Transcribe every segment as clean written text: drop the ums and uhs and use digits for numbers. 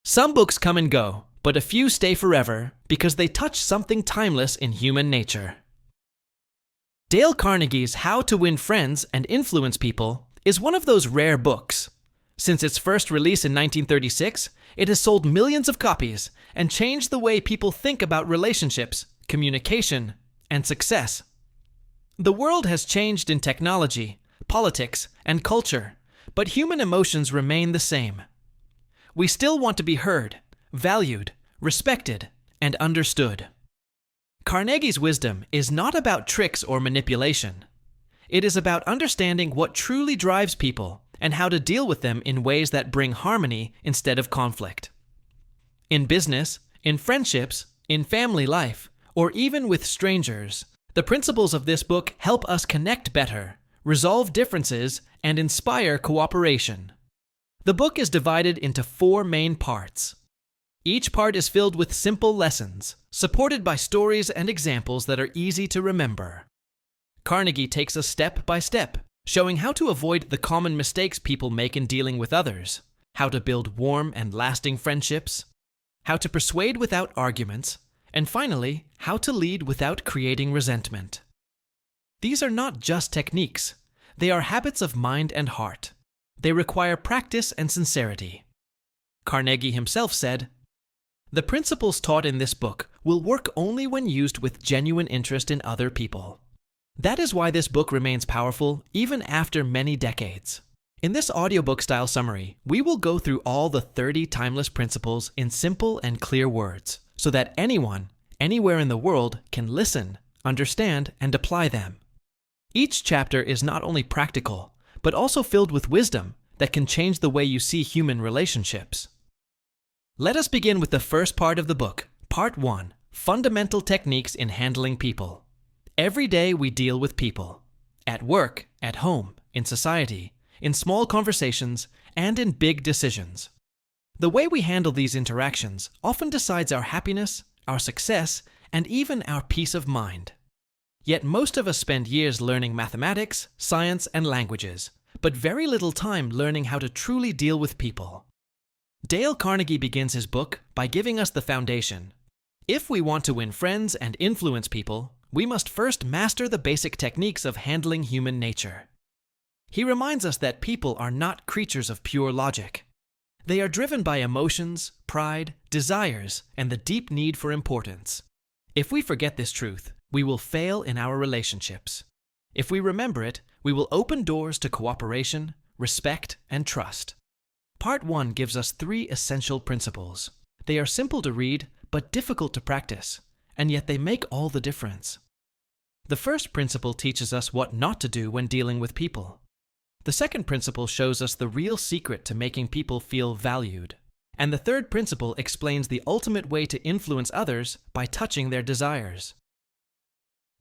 Some books come and go, but a few stay forever because they touch something timeless in human nature. Dale Carnegie's How to Win Friends and Influence People is one of those rare books. Since its first release in 1936, it has sold millions of copies and changed the way people think about relationships, communication, and success. The world has changed in technology, politics, and culture, but human emotions remain the same. We still want to be heard, valued, respected, and understood. Carnegie's wisdom is not about tricks or manipulation. It is about understanding what truly drives people and how to deal with them in ways that bring harmony instead of conflict. In business, in friendships, in family life, or even with strangers, the principles of this book help us connect better, resolve differences, and inspire cooperation. The book is divided into 4 main parts. Each part is filled with simple lessons, supported by stories and examples that are easy to remember. Carnegie takes us step by step, showing how to avoid the common mistakes people make in dealing with others, how to build warm and lasting friendships, how to persuade without arguments, and finally, how to lead without creating resentment. These are not just techniques. They are habits of mind and heart. They require practice and sincerity. Carnegie himself said, "The principles taught in this book will work only when used with genuine interest in other people." That is why this book remains powerful even after many decades. In this audiobook-style summary, we will go through all the 30 timeless principles in simple and clear words, so that anyone, anywhere in the world, can listen, understand, and apply them. Each chapter is not only practical, but also filled with wisdom that can change the way you see human relationships. Let us begin with the first part of the book, Part 1, Fundamental Techniques in Handling People. Every day we deal with people. At work, at home, in society, in small conversations, and in big decisions. The way we handle these interactions often decides our happiness, our success, and even our peace of mind. Yet most of us spend years learning mathematics, science, and languages, but very little time learning how to truly deal with people. Dale Carnegie begins his book by giving us the foundation. If we want to win friends and influence people, we must first master the basic techniques of handling human nature. He reminds us that people are not creatures of pure logic. They are driven by emotions, pride, desires, and the deep need for importance. If we forget this truth, we will fail in our relationships. If we remember it, we will open doors to cooperation, respect, and trust. Part 1 gives us 3 essential principles. They are simple to read, but difficult to practice, and yet they make all the difference. The first principle teaches us what not to do when dealing with people. The second principle shows us the real secret to making people feel valued. And the third principle explains the ultimate way to influence others by touching their desires.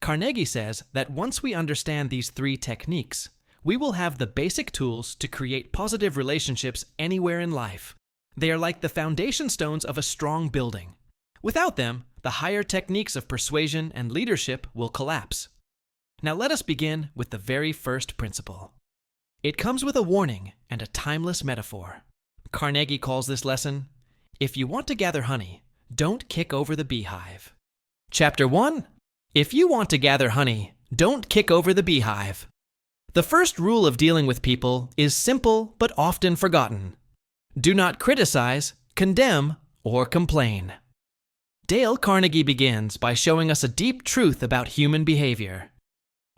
Carnegie says that once we understand these 3 techniques, we will have the basic tools to create positive relationships anywhere in life. They are like the foundation stones of a strong building. Without them, the higher techniques of persuasion and leadership will collapse. Now let us begin with the very first principle. It comes with a warning and a timeless metaphor. Carnegie calls this lesson, "If you want to gather honey, don't kick over the beehive." Chapter 1. If you want to gather honey, don't kick over the beehive. The first rule of dealing with people is simple but often forgotten. Do not criticize, condemn, or complain. Dale Carnegie begins by showing us a deep truth about human behavior.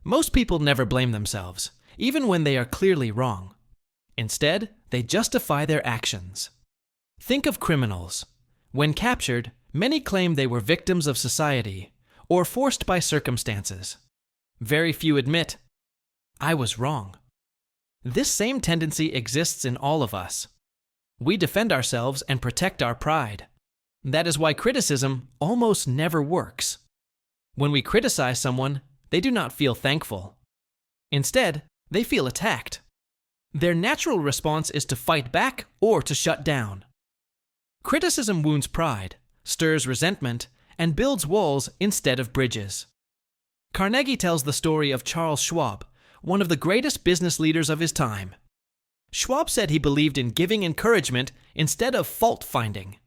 Most people never blame themselves, even when they are clearly wrong. Instead, they justify their actions. Think of criminals. When captured, many claim they were victims of society or forced by circumstances. Very few admit, "I was wrong." This same tendency exists in all of us. We defend ourselves and protect our pride. That is why criticism almost never works. When we criticize someone, they do not feel thankful. Instead, they feel attacked. Their natural response is to fight back or to shut down. Criticism wounds pride, stirs resentment, and builds walls instead of bridges. Carnegie tells the story of Charles Schwab, one of the greatest business leaders of his time. Schwab said he believed in giving encouragement instead of fault-finding.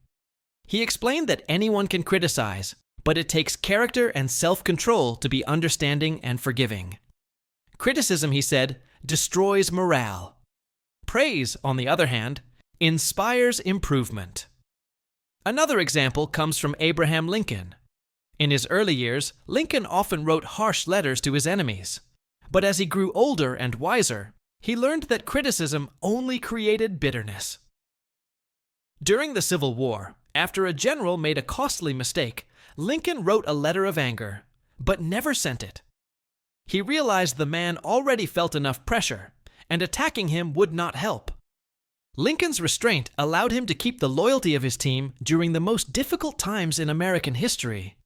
He explained that anyone can criticize, but it takes character and self-control to be understanding and forgiving. Criticism, he said, destroys morale. Praise, on the other hand, inspires improvement. Another example comes from Abraham Lincoln. In his early years, Lincoln often wrote harsh letters to his enemies. But as he grew older and wiser, he learned that criticism only created bitterness. During the Civil War, after a general made a costly mistake, Lincoln wrote a letter of anger, but never sent it. He realized the man already felt enough pressure, and attacking him would not help. Lincoln's restraint allowed him to keep the loyalty of his team during the most difficult times in American history.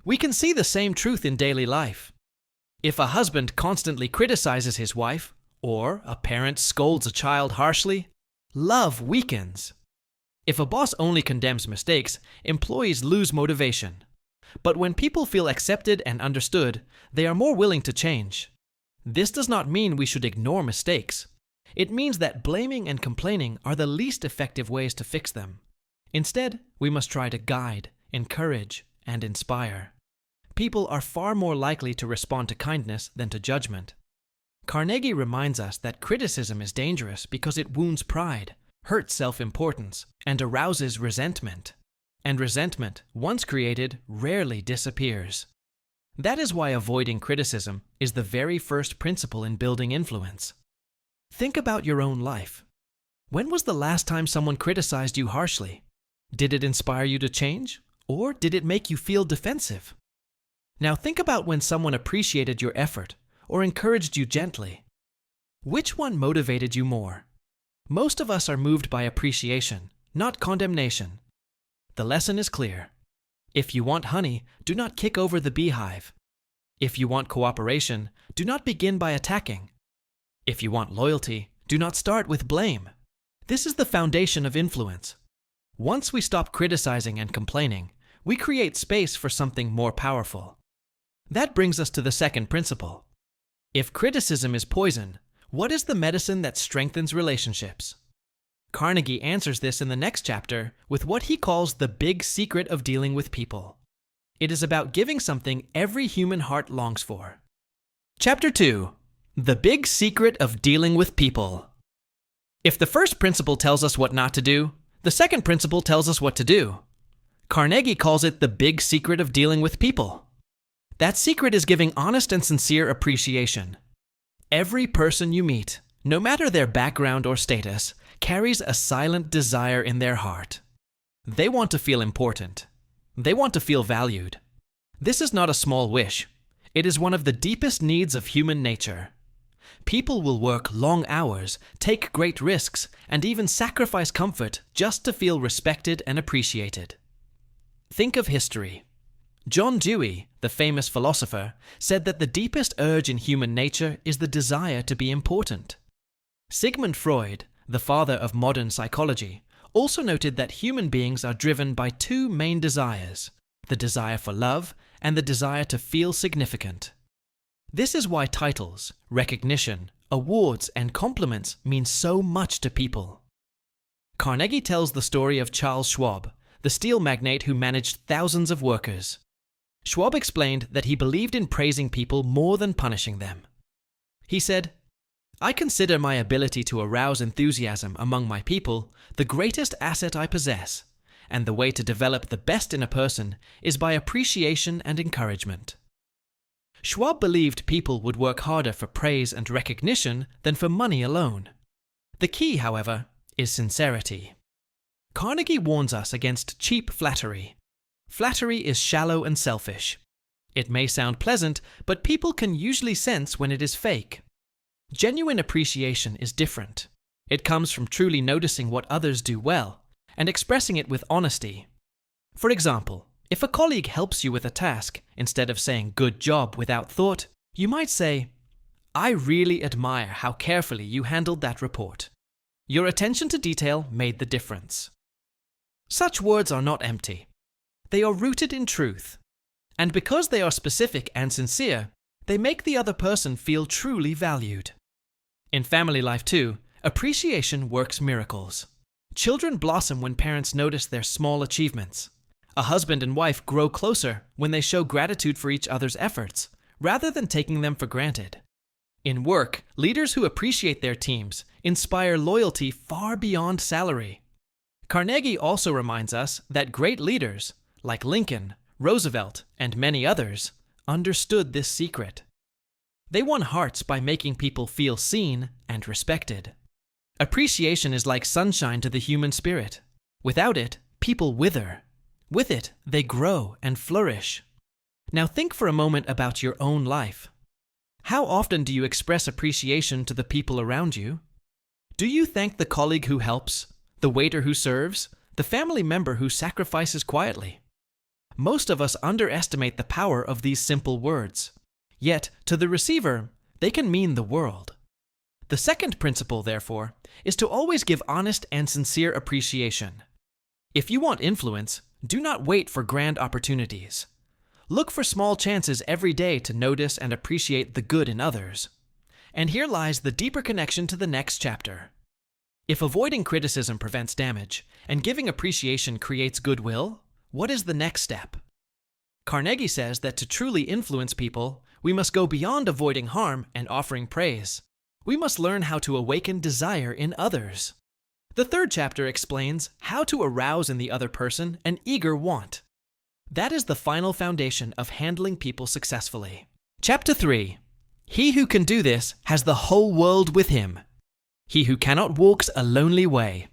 We can see the same truth in daily life. If a husband constantly criticizes his wife, or a parent scolds a child harshly, love weakens. If a boss only condemns mistakes, employees lose motivation. But when people feel accepted and understood, they are more willing to change. This does not mean we should ignore mistakes. It means that blaming and complaining are the least effective ways to fix them. Instead, we must try to guide, encourage, and inspire. People are far more likely to respond to kindness than to judgment. Carnegie reminds us that criticism is dangerous because it wounds pride, hurts self-importance, and arouses resentment. And resentment, once created, rarely disappears. That is why avoiding criticism is the very first principle in building influence. Think about your own life. When was the last time someone criticized you harshly? Did it inspire you to change, or did it make you feel defensive? Now think about when someone appreciated your effort or encouraged you gently. Which one motivated you more? Most of us are moved by appreciation, not condemnation. The lesson is clear. If you want honey, do not kick over the beehive. If you want cooperation, do not begin by attacking. If you want loyalty, do not start with blame. This is the foundation of influence. Once we stop criticizing and complaining, we create space for something more powerful. That brings us to the second principle. If criticism is poison, what is the medicine that strengthens relationships? Carnegie answers this in the next chapter with what he calls the big secret of dealing with people. It is about giving something every human heart longs for. Chapter 2. The big secret of dealing with people. If the first principle tells us what not to do, the second principle tells us what to do. Carnegie calls it the big secret of dealing with people. That secret is giving honest and sincere appreciation. Every person you meet, no matter their background or status, carries a silent desire in their heart. They want to feel important. They want to feel valued. This is not a small wish. It is one of the deepest needs of human nature. People will work long hours, take great risks, and even sacrifice comfort just to feel respected and appreciated. Think of history. John Dewey, the famous philosopher, said that the deepest urge in human nature is the desire to be important. Sigmund Freud, the father of modern psychology, also noted that human beings are driven by two main desires, the desire for love and the desire to feel significant. This is why titles, recognition, awards, and compliments mean so much to people. Carnegie tells the story of Charles Schwab, the steel magnate who managed thousands of workers. Schwab explained that he believed in praising people more than punishing them. He said, "I consider my ability to arouse enthusiasm among my people the greatest asset I possess, and the way to develop the best in a person is by appreciation and encouragement." Schwab believed people would work harder for praise and recognition than for money alone. The key, however, is sincerity. Carnegie warns us against cheap flattery. Flattery is shallow and selfish. It may sound pleasant, but people can usually sense when it is fake. Genuine appreciation is different. It comes from truly noticing what others do well and expressing it with honesty. For example, if a colleague helps you with a task, instead of saying "good job" without thought, you might say, "I really admire how carefully you handled that report. Your attention to detail made the difference." Such words are not empty. They are rooted in truth. And because they are specific and sincere, they make the other person feel truly valued. In family life too, Appreciation works miracles. Children blossom when parents notice their small achievements. A husband and wife grow closer when they show gratitude for each other's efforts, rather than taking them for granted. In work, leaders who appreciate their teams inspire loyalty far beyond salary. Carnegie also reminds us that great leaders, like Lincoln, Roosevelt, and many others, understood this secret. They won hearts by making people feel seen and respected. Appreciation is like sunshine to the human spirit. Without it, people wither. With it, they grow and flourish. Now think for a moment about your own life. How often do you express appreciation to the people around you? Do you thank the colleague who helps, the waiter who serves, the family member who sacrifices quietly? Most of us underestimate the power of these simple words. Yet, to the receiver, they can mean the world. The second principle, therefore, is to always give honest and sincere appreciation. If you want influence, do not wait for grand opportunities. Look for small chances every day to notice and appreciate the good in others. And here lies the deeper connection to the next chapter. If avoiding criticism prevents damage, and giving appreciation creates goodwill, what is the next step? Carnegie says that to truly influence people, we must go beyond avoiding harm and offering praise. We must learn how to awaken desire in others. The third chapter explains how to arouse in the other person an eager want. That is the final foundation of handling people successfully. Chapter 3. He who can do this has the whole world with him. He who cannot walks a lonely way.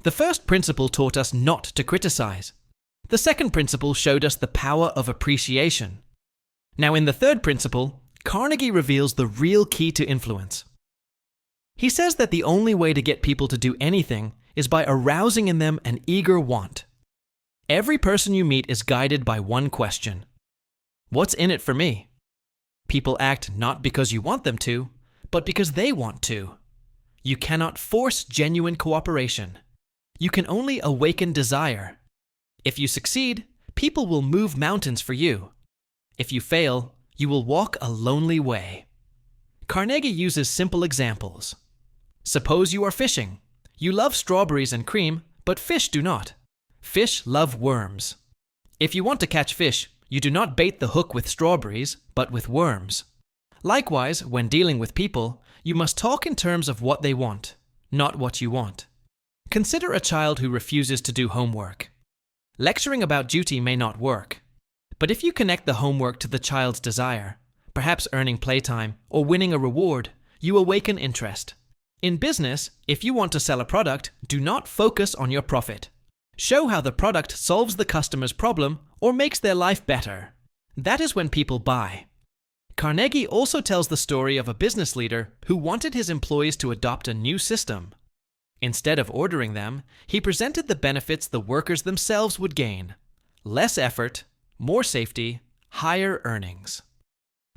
The first principle taught us not to criticize. The second principle showed us the power of appreciation. Now in the third principle, Carnegie reveals the real key to influence. He says that the only way to get people to do anything is by arousing in them an eager want. Every person you meet is guided by one question. What's in it for me? People act not because you want them to, but because they want to. You cannot force genuine cooperation. You can only awaken desire. If you succeed, people will move mountains for you. If you fail, you will walk a lonely way. Carnegie uses simple examples. Suppose you are fishing. You love strawberries and cream, but fish do not. Fish love worms. If you want to catch fish, you do not bait the hook with strawberries, but with worms. Likewise, when dealing with people, you must talk in terms of what they want, not what you want. Consider a child who refuses to do homework. Lecturing about duty may not work. But if you connect the homework to the child's desire, perhaps earning playtime or winning a reward, you awaken interest. In business, if you want to sell a product, do not focus on your profit. Show how the product solves the customer's problem or makes their life better. That is when people buy. Carnegie also tells the story of a business leader who wanted his employees to adopt a new system. Instead of ordering them, he presented the benefits the workers themselves would gain: less effort, more safety, higher earnings.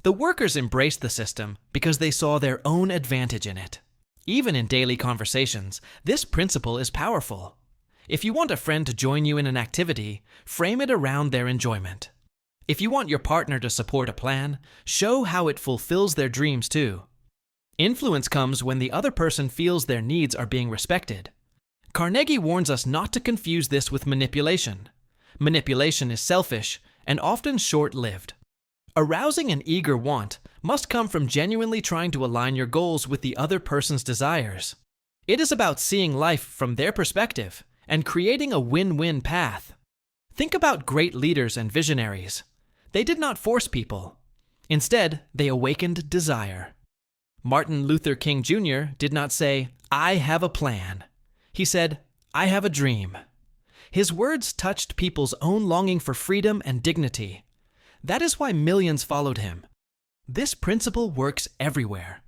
The workers embraced the system because they saw their own advantage in it. Even in daily conversations, this principle is powerful. If you want a friend to join you in an activity, frame it around their enjoyment. If you want your partner to support a plan, show how it fulfills their dreams too. Influence comes when the other person feels their needs are being respected. Carnegie warns us not to confuse this with manipulation. Manipulation is selfish and often short-lived. Arousing an eager want must come from genuinely trying to align your goals with the other person's desires. It is about seeing life from their perspective and creating a win-win path. Think about great leaders and visionaries. They did not force people. Instead, they awakened desire. Martin Luther King Jr. did not say, "I have a plan." He said, "I have a dream." His words touched people's own longing for freedom and dignity. That is why millions followed him. This principle works everywhere.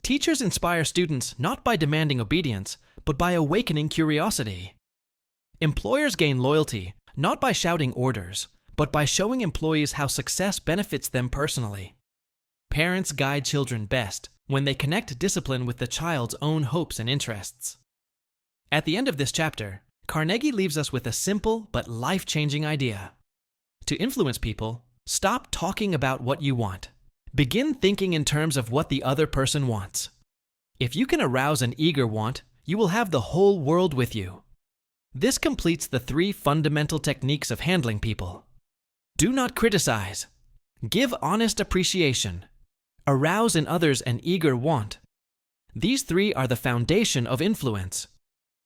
Teachers inspire students not by demanding obedience, but by awakening curiosity. Employers gain loyalty not by shouting orders, but by showing employees how success benefits them personally. Parents guide children best when they connect discipline with the child's own hopes and interests. At the end of this chapter, Carnegie leaves us with a simple but life-changing idea. To influence people, stop talking about what you want. Begin thinking in terms of what the other person wants. If you can arouse an eager want, you will have the whole world with you. This completes the 3 fundamental techniques of handling people. Do not criticize. Give honest appreciation. Arouse in others an eager want. These 3 are the foundation of influence.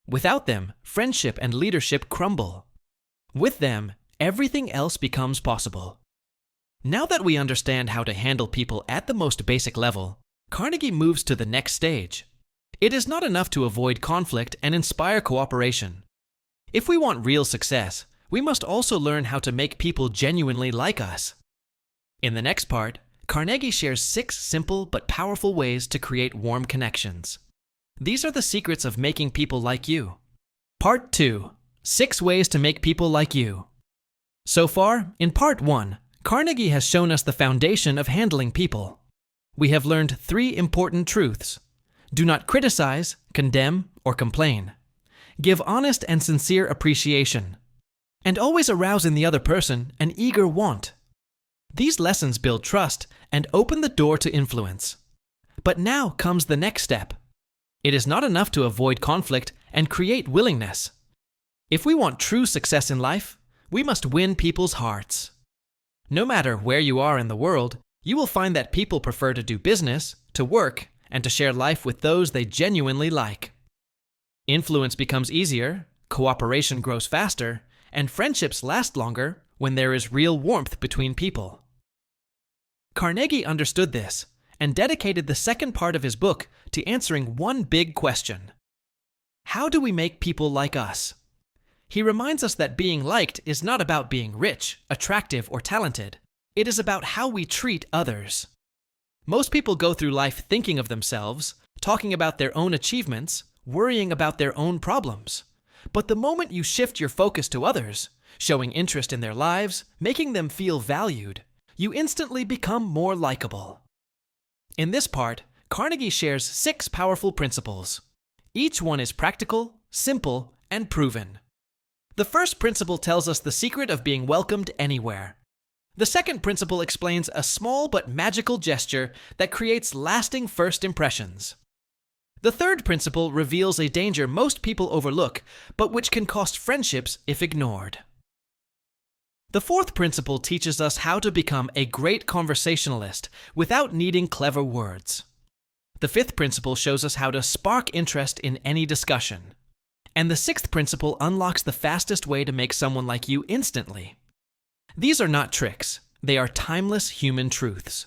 Without them, friendship and leadership crumble. With them, everything else becomes possible. Now that we understand how to handle people at the most basic level, Carnegie moves to the next stage. It is not enough to avoid conflict and inspire cooperation. If we want real success, we must also learn how to make people genuinely like us. In the next part, Carnegie shares 6 simple but powerful ways to create warm connections. These are the secrets of making people like you. Part 2. 6 ways to make people like you. So far, in Part 1, Carnegie has shown us the foundation of handling people. We have learned 3 important truths. Do not criticize, condemn, or complain. Give honest and sincere appreciation. And always arouse in the other person an eager want. These lessons build trust and open the door to influence. But now comes the next step. It is not enough to avoid conflict and create willingness. If we want true success in life, we must win people's hearts. No matter where you are in the world, you will find that people prefer to do business, to work, and to share life with those they genuinely like. Influence becomes easier, cooperation grows faster, and friendships last longer when there is real warmth between people. Carnegie understood this and dedicated the second part of his book to answering one big question. How do we make people like us? He reminds us that being liked is not about being rich, attractive, or talented. It is about how we treat others. Most people go through life thinking of themselves, talking about their own achievements, worrying about their own problems. But the moment you shift your focus to others, showing interest in their lives, making them feel valued, you instantly become more likable. In this part, Carnegie shares 6 powerful principles. Each one is practical, simple, and proven. The first principle tells us the secret of being welcomed anywhere. The second principle explains a small but magical gesture that creates lasting first impressions. The third principle reveals a danger most people overlook, but which can cost friendships if ignored. The fourth principle teaches us how to become a great conversationalist without needing clever words. The fifth principle shows us how to spark interest in any discussion. And the sixth principle unlocks the fastest way to make someone like you instantly. These are not tricks, they are timeless human truths.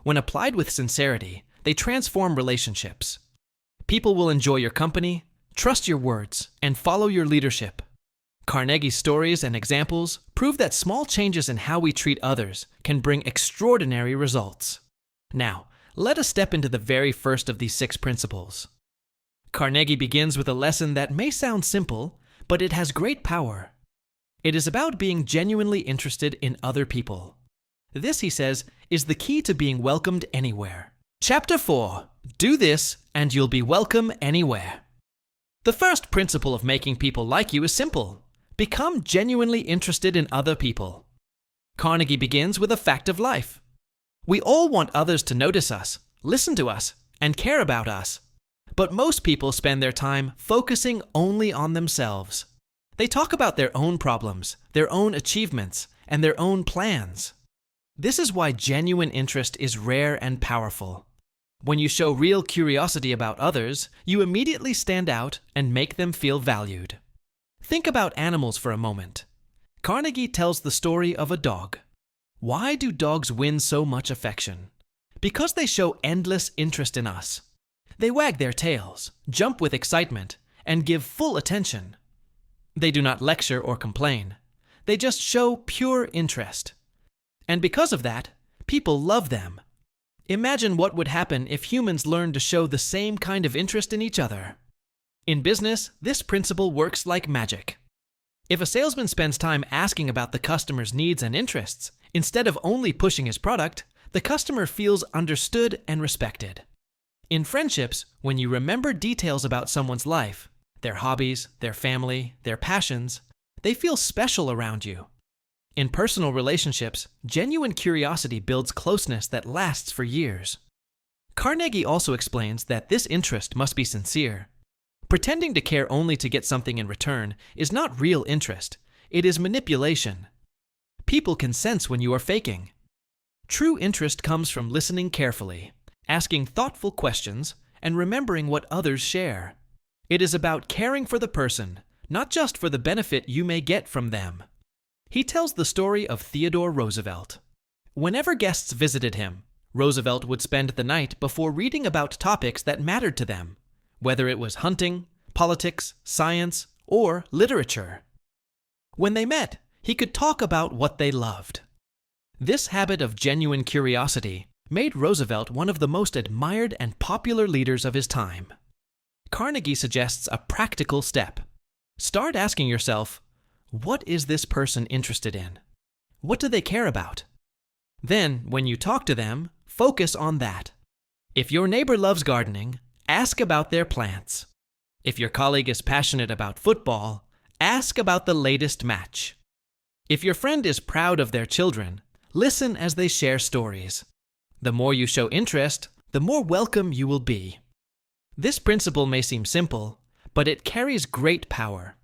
When applied with sincerity, they transform relationships. People will enjoy your company, trust your words, and follow your leadership. Carnegie's stories and examples prove that small changes in how we treat others can bring extraordinary results. Now, let us step into the very first of these 6 principles. Carnegie begins with a lesson that may sound simple, but it has great power. It is about being genuinely interested in other people. This, he says, is the key to being welcomed anywhere. Chapter 4. Do this, and you'll be welcome anywhere. The first principle of making people like you is simple. Become genuinely interested in other people. Carnegie begins with a fact of life. We all want others to notice us, listen to us, and care about us. But most people spend their time focusing only on themselves. They talk about their own problems, their own achievements, and their own plans. This is why genuine interest is rare and powerful. When you show real curiosity about others, you immediately stand out and make them feel valued. Think about animals for a moment. Carnegie tells the story of a dog. Why do dogs win so much affection? Because they show endless interest in us. They wag their tails, jump with excitement, and give full attention. They do not lecture or complain. They just show pure interest. And because of that, people love them. Imagine what would happen if humans learned to show the same kind of interest in each other. In business, this principle works like magic. If a salesman spends time asking about the customer's needs and interests, instead of only pushing his product, the customer feels understood and respected. In friendships, when you remember details about someone's life, their hobbies, their family, their passions, they feel special around you. In personal relationships, genuine curiosity builds closeness that lasts for years. Carnegie also explains that this interest must be sincere. Pretending to care only to get something in return is not real interest, it is manipulation. People can sense when you are faking. True interest comes from listening carefully, asking thoughtful questions, and remembering what others share. It is about caring for the person, not just for the benefit you may get from them. He tells the story of Theodore Roosevelt. Whenever guests visited him, Roosevelt would spend the night before reading about topics that mattered to them, whether it was hunting, politics, science, or literature. When they met, he could talk about what they loved. This habit of genuine curiosity made Roosevelt one of the most admired and popular leaders of his time. Carnegie suggests a practical step. Start asking yourself, what is this person interested in? What do they care about? Then, when you talk to them, focus on that. If your neighbor loves gardening, ask about their plants. If your colleague is passionate about football, ask about the latest match. If your friend is proud of their children, listen as they share stories. The more you show interest, the more welcome you will be. This principle may seem simple, but it carries great power.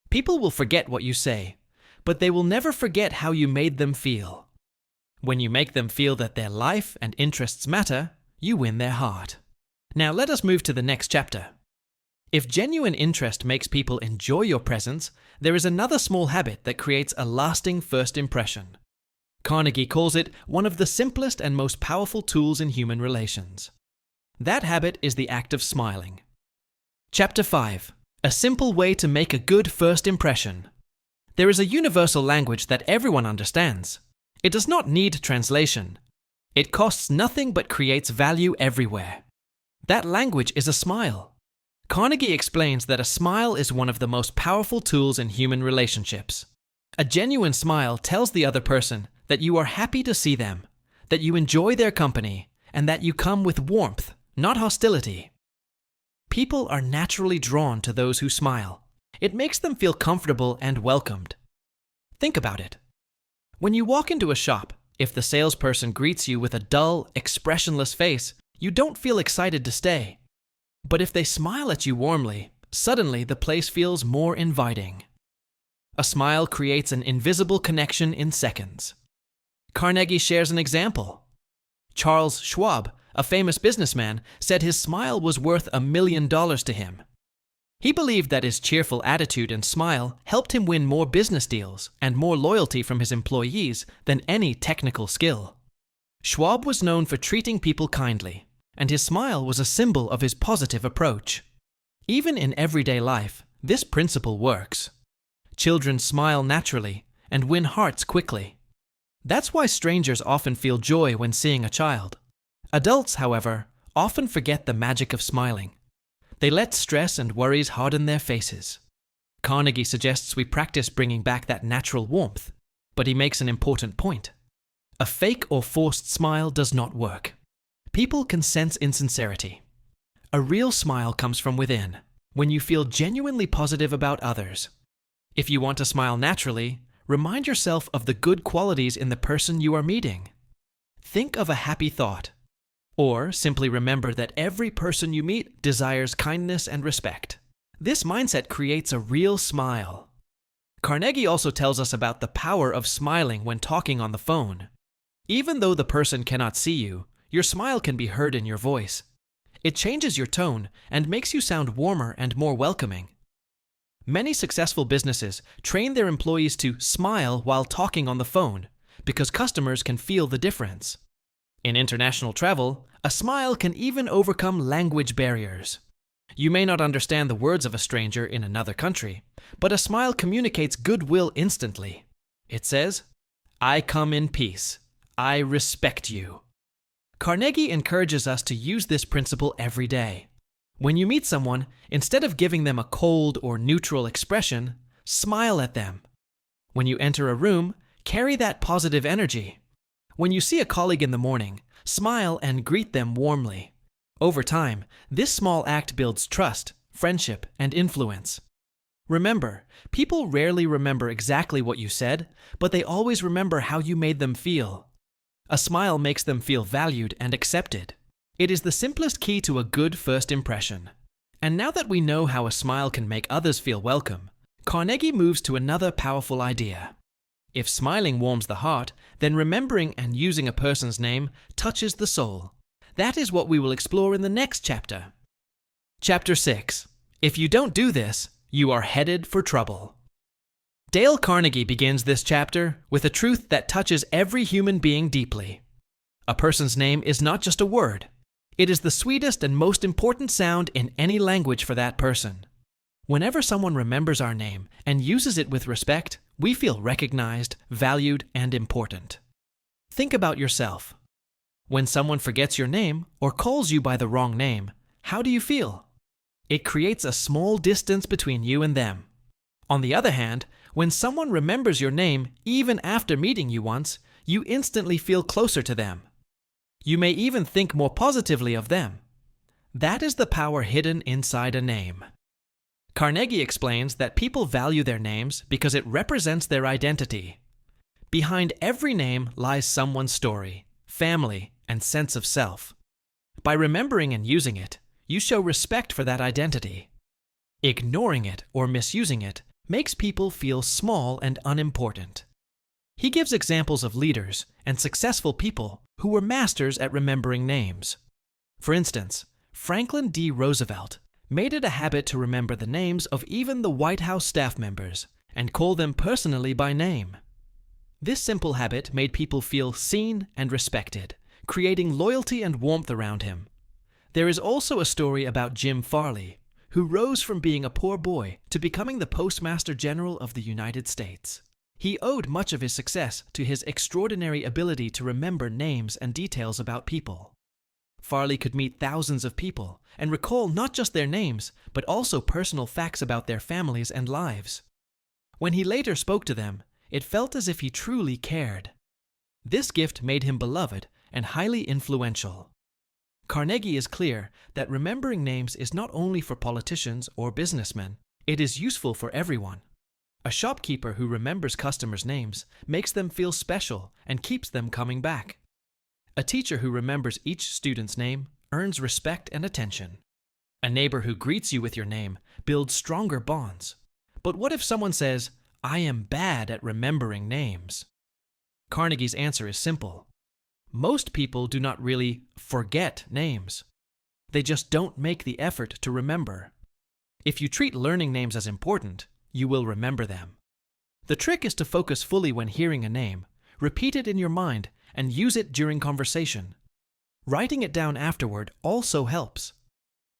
People will forget what you say, but they will never forget how you made them feel. When you make them feel that their life and interests matter, you win their heart. Now let us move to the next chapter. If genuine interest makes people enjoy your presence, there is another small habit that creates a lasting first impression. Carnegie calls it one of the simplest and most powerful tools in human relations. That habit is the act of smiling. Chapter 5. A simple way to make a good first impression. There is a universal language that everyone understands. It does not need translation. It costs nothing but creates value everywhere. That language is a smile. Carnegie explains that a smile is one of the most powerful tools in human relationships. A genuine smile tells the other person that you are happy to see them, that you enjoy their company, and that you come with warmth, not hostility. People are naturally drawn to those who smile. It makes them feel comfortable and welcomed. Think about it. When you walk into a shop, if the salesperson greets you with a dull, expressionless face, you don't feel excited to stay. But if they smile at you warmly, suddenly the place feels more inviting. A smile creates an invisible connection in seconds. Carnegie shares an example. Charles Schwab, a famous businessman, said his smile was worth $1 million to him. He believed that his cheerful attitude and smile helped him win more business deals and more loyalty from his employees than any technical skill. Schwab was known for treating people kindly, and his smile was a symbol of his positive approach. Even in everyday life, this principle works. Children smile naturally and win hearts quickly. That's why strangers often feel joy when seeing a child. Adults, however, often forget the magic of smiling. They let stress and worries harden their faces. Carnegie suggests we practice bringing back that natural warmth, but he makes an important point. A fake or forced smile does not work. People can sense insincerity. A real smile comes from within, when you feel genuinely positive about others. If you want to smile naturally, remind yourself of the good qualities in the person you are meeting. Think of a happy thought. Or simply remember that every person you meet desires kindness and respect. This mindset creates a real smile. Carnegie also tells us about the power of smiling when talking on the phone. Even though the person cannot see you, your smile can be heard in your voice. It changes your tone and makes you sound warmer and more welcoming. Many successful businesses train their employees to smile while talking on the phone because customers can feel the difference. In international travel, a smile can even overcome language barriers. You may not understand the words of a stranger in another country, but a smile communicates goodwill instantly. It says, "I come in peace. I respect you." Carnegie encourages us to use this principle every day. When you meet someone, instead of giving them a cold or neutral expression, smile at them. When you enter a room, carry that positive energy. When you see a colleague in the morning, smile and greet them warmly. Over time, this small act builds trust, friendship, and influence. Remember, people rarely remember exactly what you said, but they always remember how you made them feel. A smile makes them feel valued and accepted. It is the simplest key to a good first impression. And now that we know how a smile can make others feel welcome, Carnegie moves to another powerful idea. If smiling warms the heart, then remembering and using a person's name touches the soul. That is what we will explore in the next chapter. Chapter 6. If you don't do this, you are headed for trouble. Dale Carnegie begins this chapter with a truth that touches every human being deeply. A person's name is not just a word. It is the sweetest and most important sound in any language for that person. Whenever someone remembers our name and uses it with respect, we feel recognized, valued, and important. Think about yourself. When someone forgets your name or calls you by the wrong name, how do you feel? It creates a small distance between you and them. On the other hand, when someone remembers your name even after meeting you once, you instantly feel closer to them. You may even think more positively of them. That is the power hidden inside a name. Carnegie explains that people value their names because it represents their identity. Behind every name lies someone's story, family, and sense of self. By remembering and using it, you show respect for that identity. Ignoring it or misusing it makes people feel small and unimportant. He gives examples of leaders and successful people who were masters at remembering names. For instance, Franklin D. Roosevelt made it a habit to remember the names of even the White House staff members and call them personally by name. This simple habit made people feel seen and respected, creating loyalty and warmth around him. There is also a story about Jim Farley, who rose from being a poor boy to becoming the Postmaster General of the United States. He owed much of his success to his extraordinary ability to remember names and details about people. Farley could meet thousands of people and recall not just their names, but also personal facts about their families and lives. When he later spoke to them, it felt as if he truly cared. This gift made him beloved and highly influential. Carnegie is clear that remembering names is not only for politicians or businessmen, it is useful for everyone. A shopkeeper who remembers customers' names makes them feel special and keeps them coming back. A teacher who remembers each student's name earns respect and attention. A neighbor who greets you with your name builds stronger bonds. But what if someone says, "I am bad at remembering names"? Carnegie's answer is simple. Most people do not really forget names. They just don't make the effort to remember. If you treat learning names as important, you will remember them. The trick is to focus fully when hearing a name, repeat it in your mind, and use it during conversation. Writing it down afterward also helps.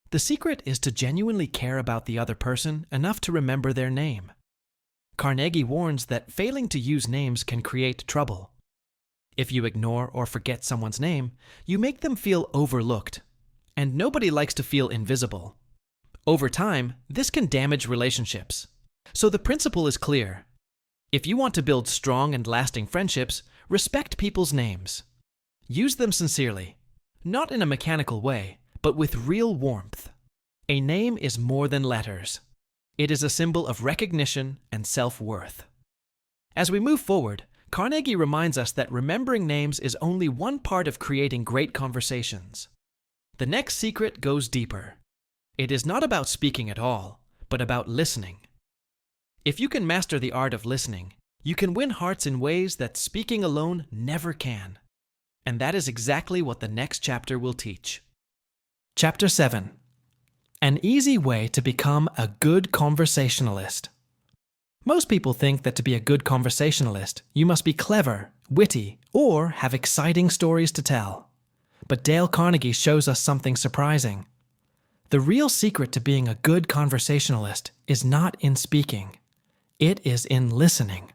The secret is to genuinely care about the other person enough to remember their name. Carnegie warns that failing to use names can create trouble. If you ignore or forget someone's name, you make them feel overlooked, and nobody likes to feel invisible. Over time, this can damage relationships. So the principle is clear. If you want to build strong and lasting friendships, respect people's names. Use them sincerely, not in a mechanical way, but with real warmth. A name is more than letters. It is a symbol of recognition and self-worth. As we move forward, Carnegie reminds us that remembering names is only one part of creating great conversations. The next secret goes deeper. It is not about speaking at all, but about listening. If you can master the art of listening, you can win hearts in ways that speaking alone never can. And that is exactly what the next chapter will teach. Chapter 7. An easy way to become a good conversationalist. Most people think that to be a good conversationalist, you must be clever, witty, or have exciting stories to tell. But Dale Carnegie shows us something surprising. The real secret to being a good conversationalist is not in speaking. It is in listening.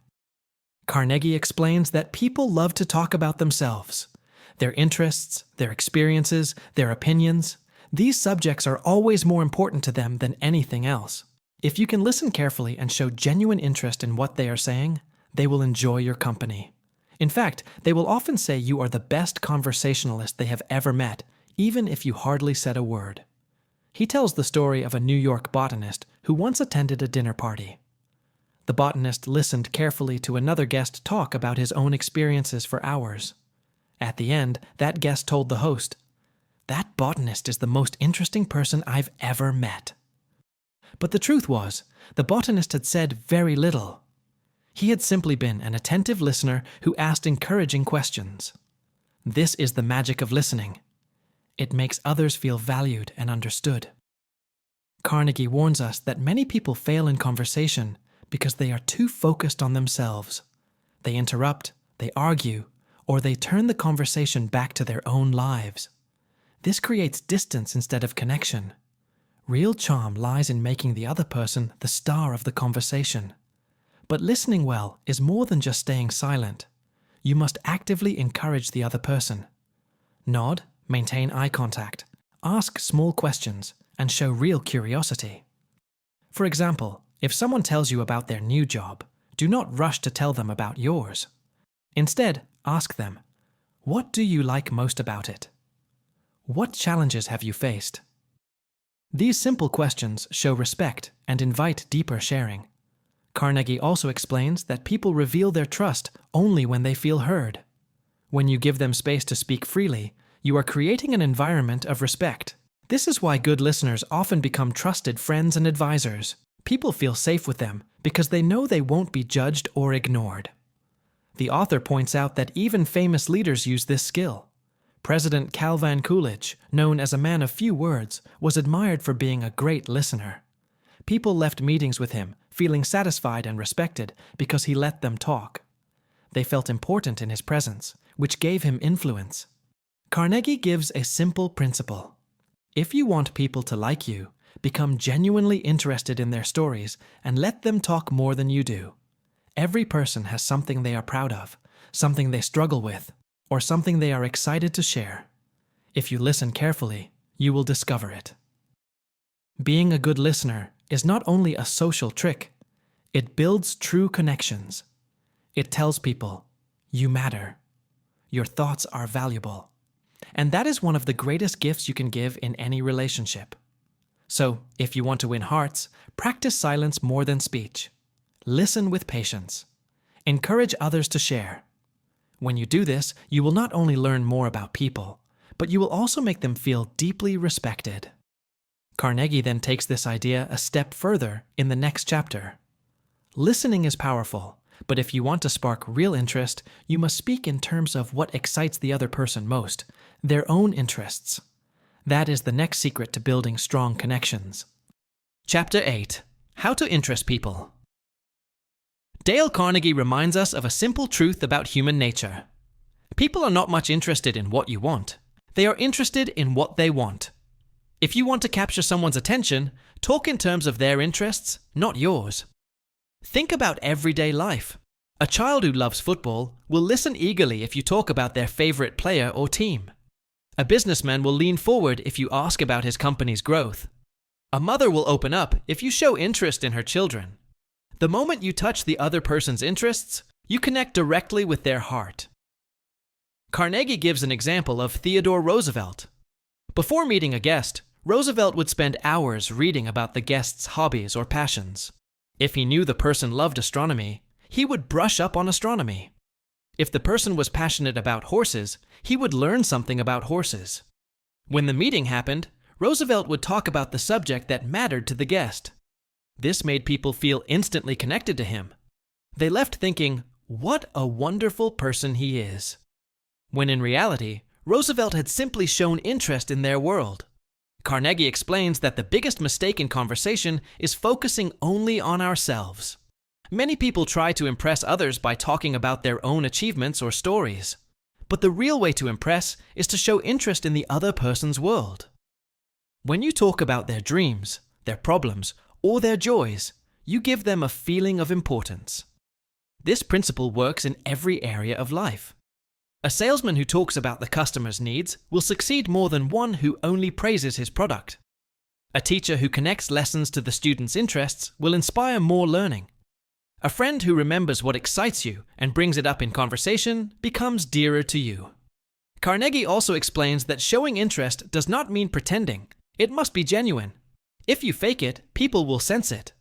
Carnegie explains that people love to talk about themselves, their interests, their experiences, their opinions. These subjects are always more important to them than anything else. If you can listen carefully and show genuine interest in what they are saying, they will enjoy your company. In fact, they will often say you are the best conversationalist they have ever met, even if you hardly said a word. He tells the story of a New York botanist who once attended a dinner party. The botanist listened carefully to another guest talk about his own experiences for hours. At the end, that guest told the host, "That botanist is the most interesting person I've ever met." But the truth was, the botanist had said very little. He had simply been an attentive listener who asked encouraging questions. This is the magic of listening. It makes others feel valued and understood. Carnegie warns us that many people fail in conversation because they are too focused on themselves. They interrupt, they argue, or they turn the conversation back to their own lives. This creates distance instead of connection. Real charm lies in making the other person the star of the conversation. But listening well is more than just staying silent. You must actively encourage the other person. Nod, maintain eye contact, ask small questions, and show real curiosity. For example, if someone tells you about their new job, do not rush to tell them about yours. Instead, ask them, "What do you like most about it? What challenges have you faced?" These simple questions show respect and invite deeper sharing. Carnegie also explains that people reveal their trust only when they feel heard. When you give them space to speak freely, you are creating an environment of respect. This is why good listeners often become trusted friends and advisors. People feel safe with them because they know they won't be judged or ignored. The author points out that even famous leaders use this skill. President Calvin Coolidge, known as a man of few words, was admired for being a great listener. People left meetings with him feeling satisfied and respected because he let them talk. They felt important in his presence, which gave him influence. Carnegie gives a simple principle. If you want people to like you, become genuinely interested in their stories and let them talk more than you do. Every person has something they are proud of, something they struggle with, or something they are excited to share. If you listen carefully, you will discover it. Being a good listener is not only a social trick, it builds true connections. It tells people, you matter. Your thoughts are valuable. And that is one of the greatest gifts you can give in any relationship. So, if you want to win hearts, practice silence more than speech. Listen with patience. Encourage others to share. When you do this, you will not only learn more about people, but you will also make them feel deeply respected. Carnegie then takes this idea a step further in the next chapter. Listening is powerful, but if you want to spark real interest, you must speak in terms of what excites the other person most, their own interests. That is the next secret to building strong connections. Chapter 8. How to Interest People. Dale Carnegie reminds us of a simple truth about human nature. People are not much interested in what you want. They are interested in what they want. If you want to capture someone's attention, talk in terms of their interests, not yours. Think about everyday life. A child who loves football will listen eagerly if you talk about their favorite player or team. A businessman will lean forward if you ask about his company's growth. A mother will open up if you show interest in her children. The moment you touch the other person's interests, you connect directly with their heart. Carnegie gives an example of Theodore Roosevelt. Before meeting a guest, Roosevelt would spend hours reading about the guest's hobbies or passions. If he knew the person loved astronomy, he would brush up on astronomy. If the person was passionate about horses, he would learn something about horses. When the meeting happened, Roosevelt would talk about the subject that mattered to the guest. This made people feel instantly connected to him. They left thinking, what a wonderful person he is. When in reality, Roosevelt had simply shown interest in their world. Carnegie explains that the biggest mistake in conversation is focusing only on ourselves. Many people try to impress others by talking about their own achievements or stories. But the real way to impress is to show interest in the other person's world. When you talk about their dreams, their problems, or their joys, you give them a feeling of importance. This principle works in every area of life. A salesman who talks about the customer's needs will succeed more than one who only praises his product. A teacher who connects lessons to the student's interests will inspire more learning. A friend who remembers what excites you and brings it up in conversation becomes dearer to you. Carnegie also explains that showing interest does not mean pretending. It must be genuine. If you fake it, people will sense it.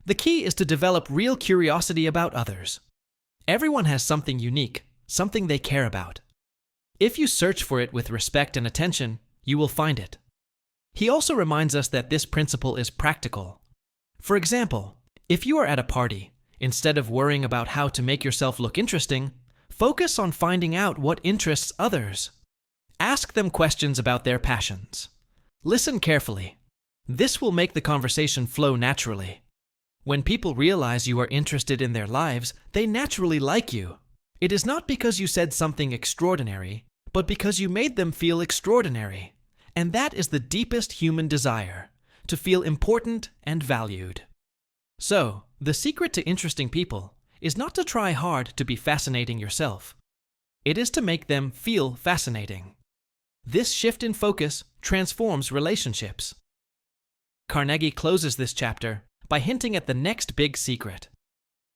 The key is to develop real curiosity about others. Everyone has something unique, something they care about. If you search for it with respect and attention, you will find it. He also reminds us that this principle is practical. For example, if you are at a party, instead of worrying about how to make yourself look interesting, focus on finding out what interests others. Ask them questions about their passions. Listen carefully. This will make the conversation flow naturally. When people realize you are interested in their lives, they naturally like you. It is not because you said something extraordinary, but because you made them feel extraordinary. And that is the deepest human desire, to feel important and valued. So, the secret to interesting people is not to try hard to be fascinating yourself. It is to make them feel fascinating. This shift in focus transforms relationships. Carnegie closes this chapter by hinting at the next big secret.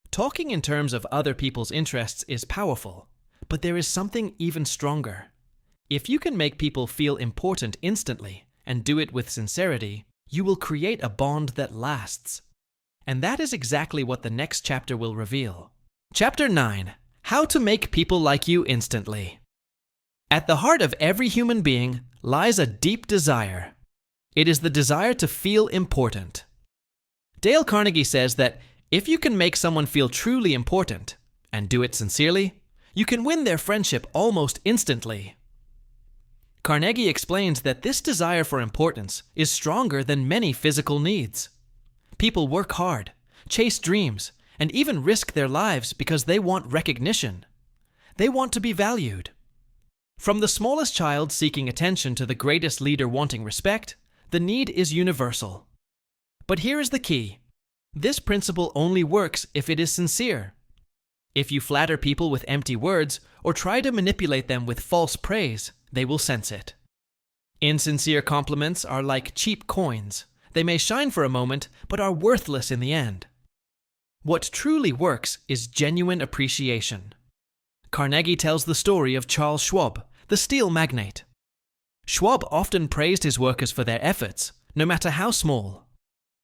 Talking in terms of other people's interests is powerful, but there is something even stronger. If you can make people feel important instantly and do it with sincerity, you will create a bond that lasts. And that is exactly what the next chapter will reveal. Chapter 9. How to make people like you instantly. At the heart of every human being lies a deep desire. It is the desire to feel important. Dale Carnegie says that if you can make someone feel truly important, and do it sincerely, you can win their friendship almost instantly. Carnegie explains that this desire for importance is stronger than many physical needs. People work hard, chase dreams, and even risk their lives because they want recognition. They want to be valued. From the smallest child seeking attention to the greatest leader wanting respect, the need is universal. But here is the key. This principle only works if it is sincere. If you flatter people with empty words or try to manipulate them with false praise, they will sense it. Insincere compliments are like cheap coins. They may shine for a moment, but are worthless in the end. What truly works is genuine appreciation. Carnegie tells the story of Charles Schwab, the steel magnate. Schwab often praised his workers for their efforts, no matter how small.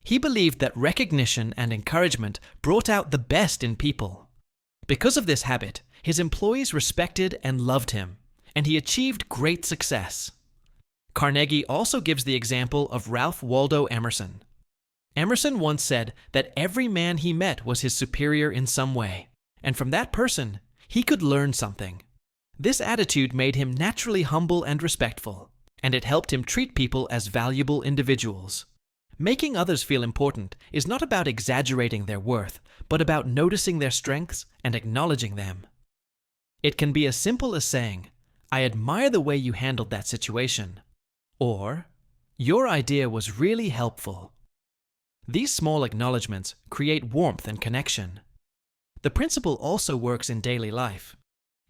He believed that recognition and encouragement brought out the best in people. Because of this habit, his employees respected and loved him, and he achieved great success. Carnegie also gives the example of Ralph Waldo Emerson. Emerson once said that every man he met was his superior in some way, and from that person, he could learn something. This attitude made him naturally humble and respectful, and it helped him treat people as valuable individuals. Making others feel important is not about exaggerating their worth, but about noticing their strengths and acknowledging them. It can be as simple as saying, "I admire the way you handled that situation," or, "Your idea was really helpful." These small acknowledgments create warmth and connection. The principle also works in daily life.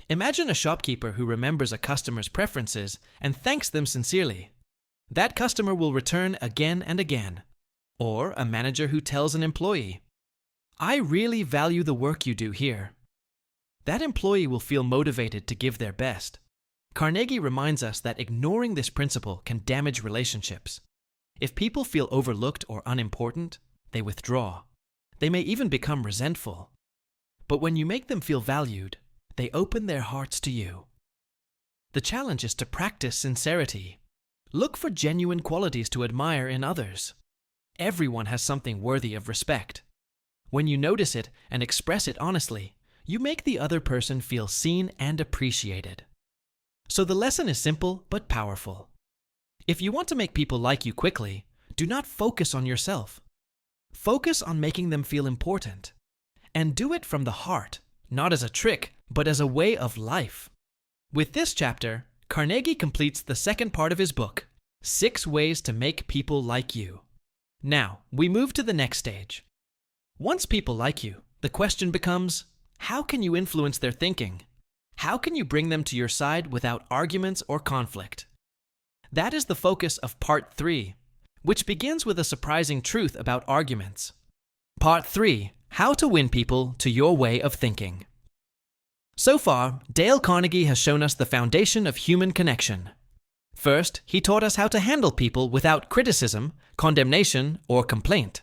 Imagine a shopkeeper who remembers a customer's preferences and thanks them sincerely. That customer will return again and again. Or a manager who tells an employee, "I really value the work you do here." That employee will feel motivated to give their best. Carnegie reminds us that ignoring this principle can damage relationships. If people feel overlooked or unimportant, they withdraw. They may even become resentful. But when you make them feel valued, they open their hearts to you. The challenge is to practice sincerity. Look for genuine qualities to admire in others. Everyone has something worthy of respect. When you notice it and express it honestly, you make the other person feel seen and appreciated. So the lesson is simple but powerful. If you want to make people like you quickly, do not focus on yourself. Focus on making them feel important. And do it from the heart, not as a trick, but as a way of life. With this chapter, Carnegie completes the second part of his book, 6 Ways to Make People Like You. Now, we move to the next stage. Once people like you, the question becomes, how can you influence their thinking? How can you bring them to your side without arguments or conflict? That is the focus of Part 3, which begins with a surprising truth about arguments. Part 3, How to Win People to Your Way of Thinking. So far, Dale Carnegie has shown us the foundation of human connection. First, he taught us how to handle people without criticism, condemnation, or complaint.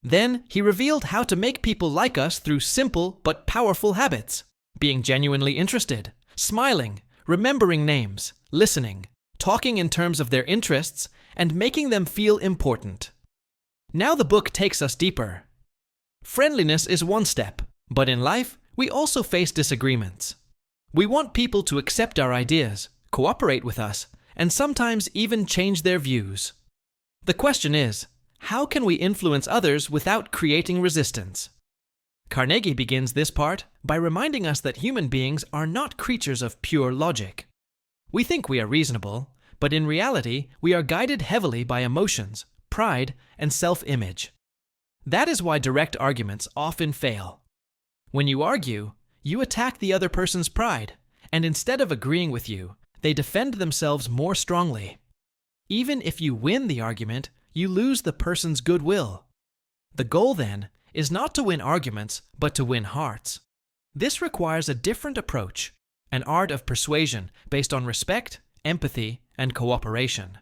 Then, he revealed how to make people like us through simple but powerful habits: being genuinely interested, smiling, remembering names, listening, talking in terms of their interests, and making them feel important. Now the book takes us deeper. Friendliness is one step, but in life, we also face disagreements. We want people to accept our ideas, cooperate with us, and sometimes even change their views. The question is, how can we influence others without creating resistance? Carnegie begins this part by reminding us that human beings are not creatures of pure logic. We think we are reasonable, but in reality, we are guided heavily by emotions, pride, and self-image. That is why direct arguments often fail. When you argue, you attack the other person's pride, and instead of agreeing with you, they defend themselves more strongly. Even if you win the argument, you lose the person's goodwill. The goal, then, is not to win arguments, but to win hearts. This requires a different approach, an art of persuasion based on respect, empathy, and cooperation.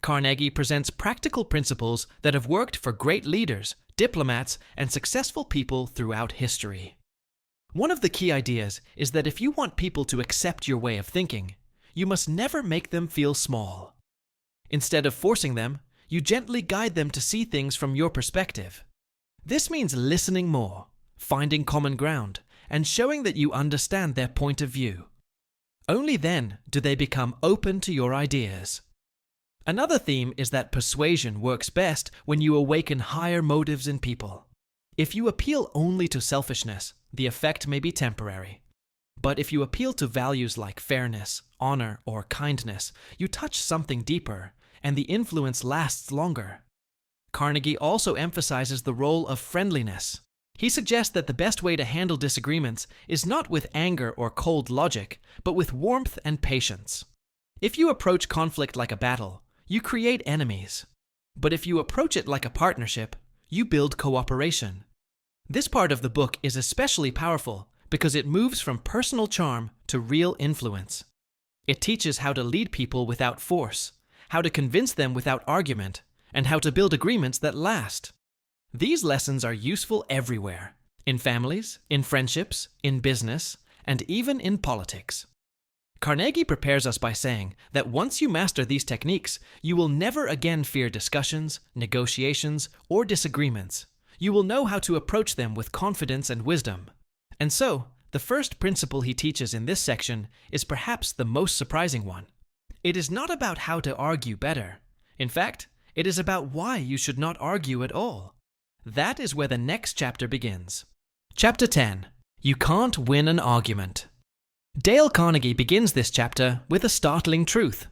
Carnegie presents practical principles that have worked for great leaders, diplomats, and successful people throughout history. One of the key ideas is that if you want people to accept your way of thinking, you must never make them feel small. Instead of forcing them, you gently guide them to see things from your perspective. This means listening more, finding common ground, and showing that you understand their point of view. Only then do they become open to your ideas. Another theme is that persuasion works best when you awaken higher motives in people. If you appeal only to selfishness, the effect may be temporary. But if you appeal to values like fairness, honor, or kindness, you touch something deeper, and the influence lasts longer. Carnegie also emphasizes the role of friendliness. He suggests that the best way to handle disagreements is not with anger or cold logic, but with warmth and patience. If you approach conflict like a battle, you create enemies. But if you approach it like a partnership, you build cooperation. This part of the book is especially powerful because it moves from personal charm to real influence. It teaches how to lead people without force, how to convince them without argument, and how to build agreements that last. These lessons are useful everywhere, in families, in friendships, in business, and even in politics. Carnegie prepares us by saying that once you master these techniques, you will never again fear discussions, negotiations, or disagreements. You will know how to approach them with confidence and wisdom. And so, the first principle he teaches in this section is perhaps the most surprising one. It is not about how to argue better. In fact, it is about why you should not argue at all. That is where the next chapter begins. Chapter 10. You can't win an argument. Dale Carnegie begins this chapter with a startling truth.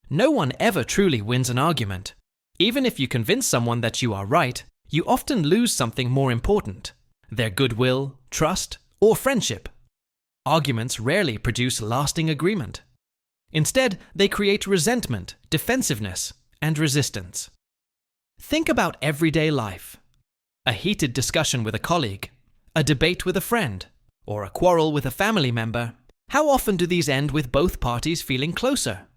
No one ever truly wins an argument. Even if you convince someone that you are right, you often lose something more important: their goodwill, trust, or friendship. Arguments rarely produce lasting agreement. Instead, they create resentment, defensiveness, and resistance. Think about everyday life. A heated discussion with a colleague, a debate with a friend, or a quarrel with a family member. How often do these end with both parties feeling closer?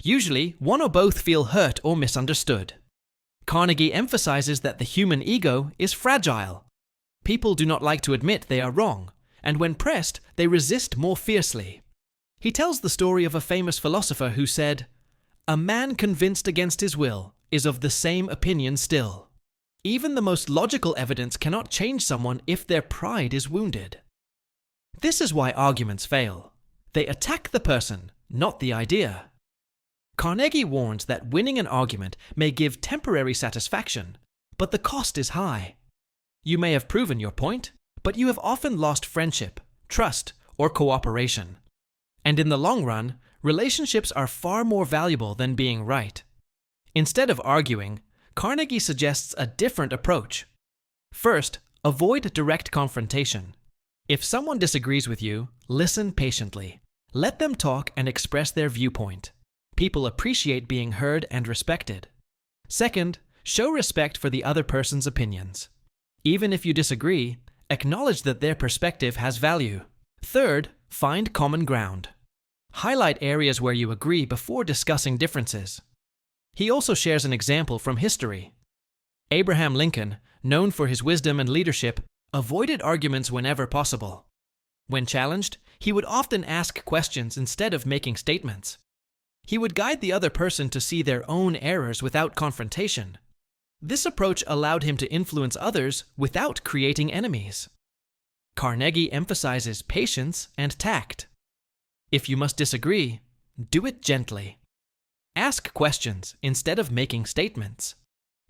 Usually, one or both feel hurt or misunderstood. Carnegie emphasizes that the human ego is fragile. People do not like to admit they are wrong, and when pressed, they resist more fiercely. He tells the story of a famous philosopher who said, "A man convinced against his will is of the same opinion still." Even the most logical evidence cannot change someone if their pride is wounded. This is why arguments fail. They attack the person, not the idea. Carnegie warns that winning an argument may give temporary satisfaction, but the cost is high. You may have proven your point, but you have often lost friendship, trust, or cooperation. And in the long run, relationships are far more valuable than being right. Instead of arguing, Carnegie suggests a different approach. First, avoid direct confrontation. If someone disagrees with you, listen patiently. Let them talk and express their viewpoint. People appreciate being heard and respected. Second, show respect for the other person's opinions. Even if you disagree, acknowledge that their perspective has value. Third, find common ground. Highlight areas where you agree before discussing differences. He also shares an example from history. Abraham Lincoln, known for his wisdom and leadership, avoided arguments whenever possible. When challenged, he would often ask questions instead of making statements. He would guide the other person to see their own errors without confrontation. This approach allowed him to influence others without creating enemies. Carnegie emphasizes patience and tact. If you must disagree, do it gently. Ask questions instead of making statements.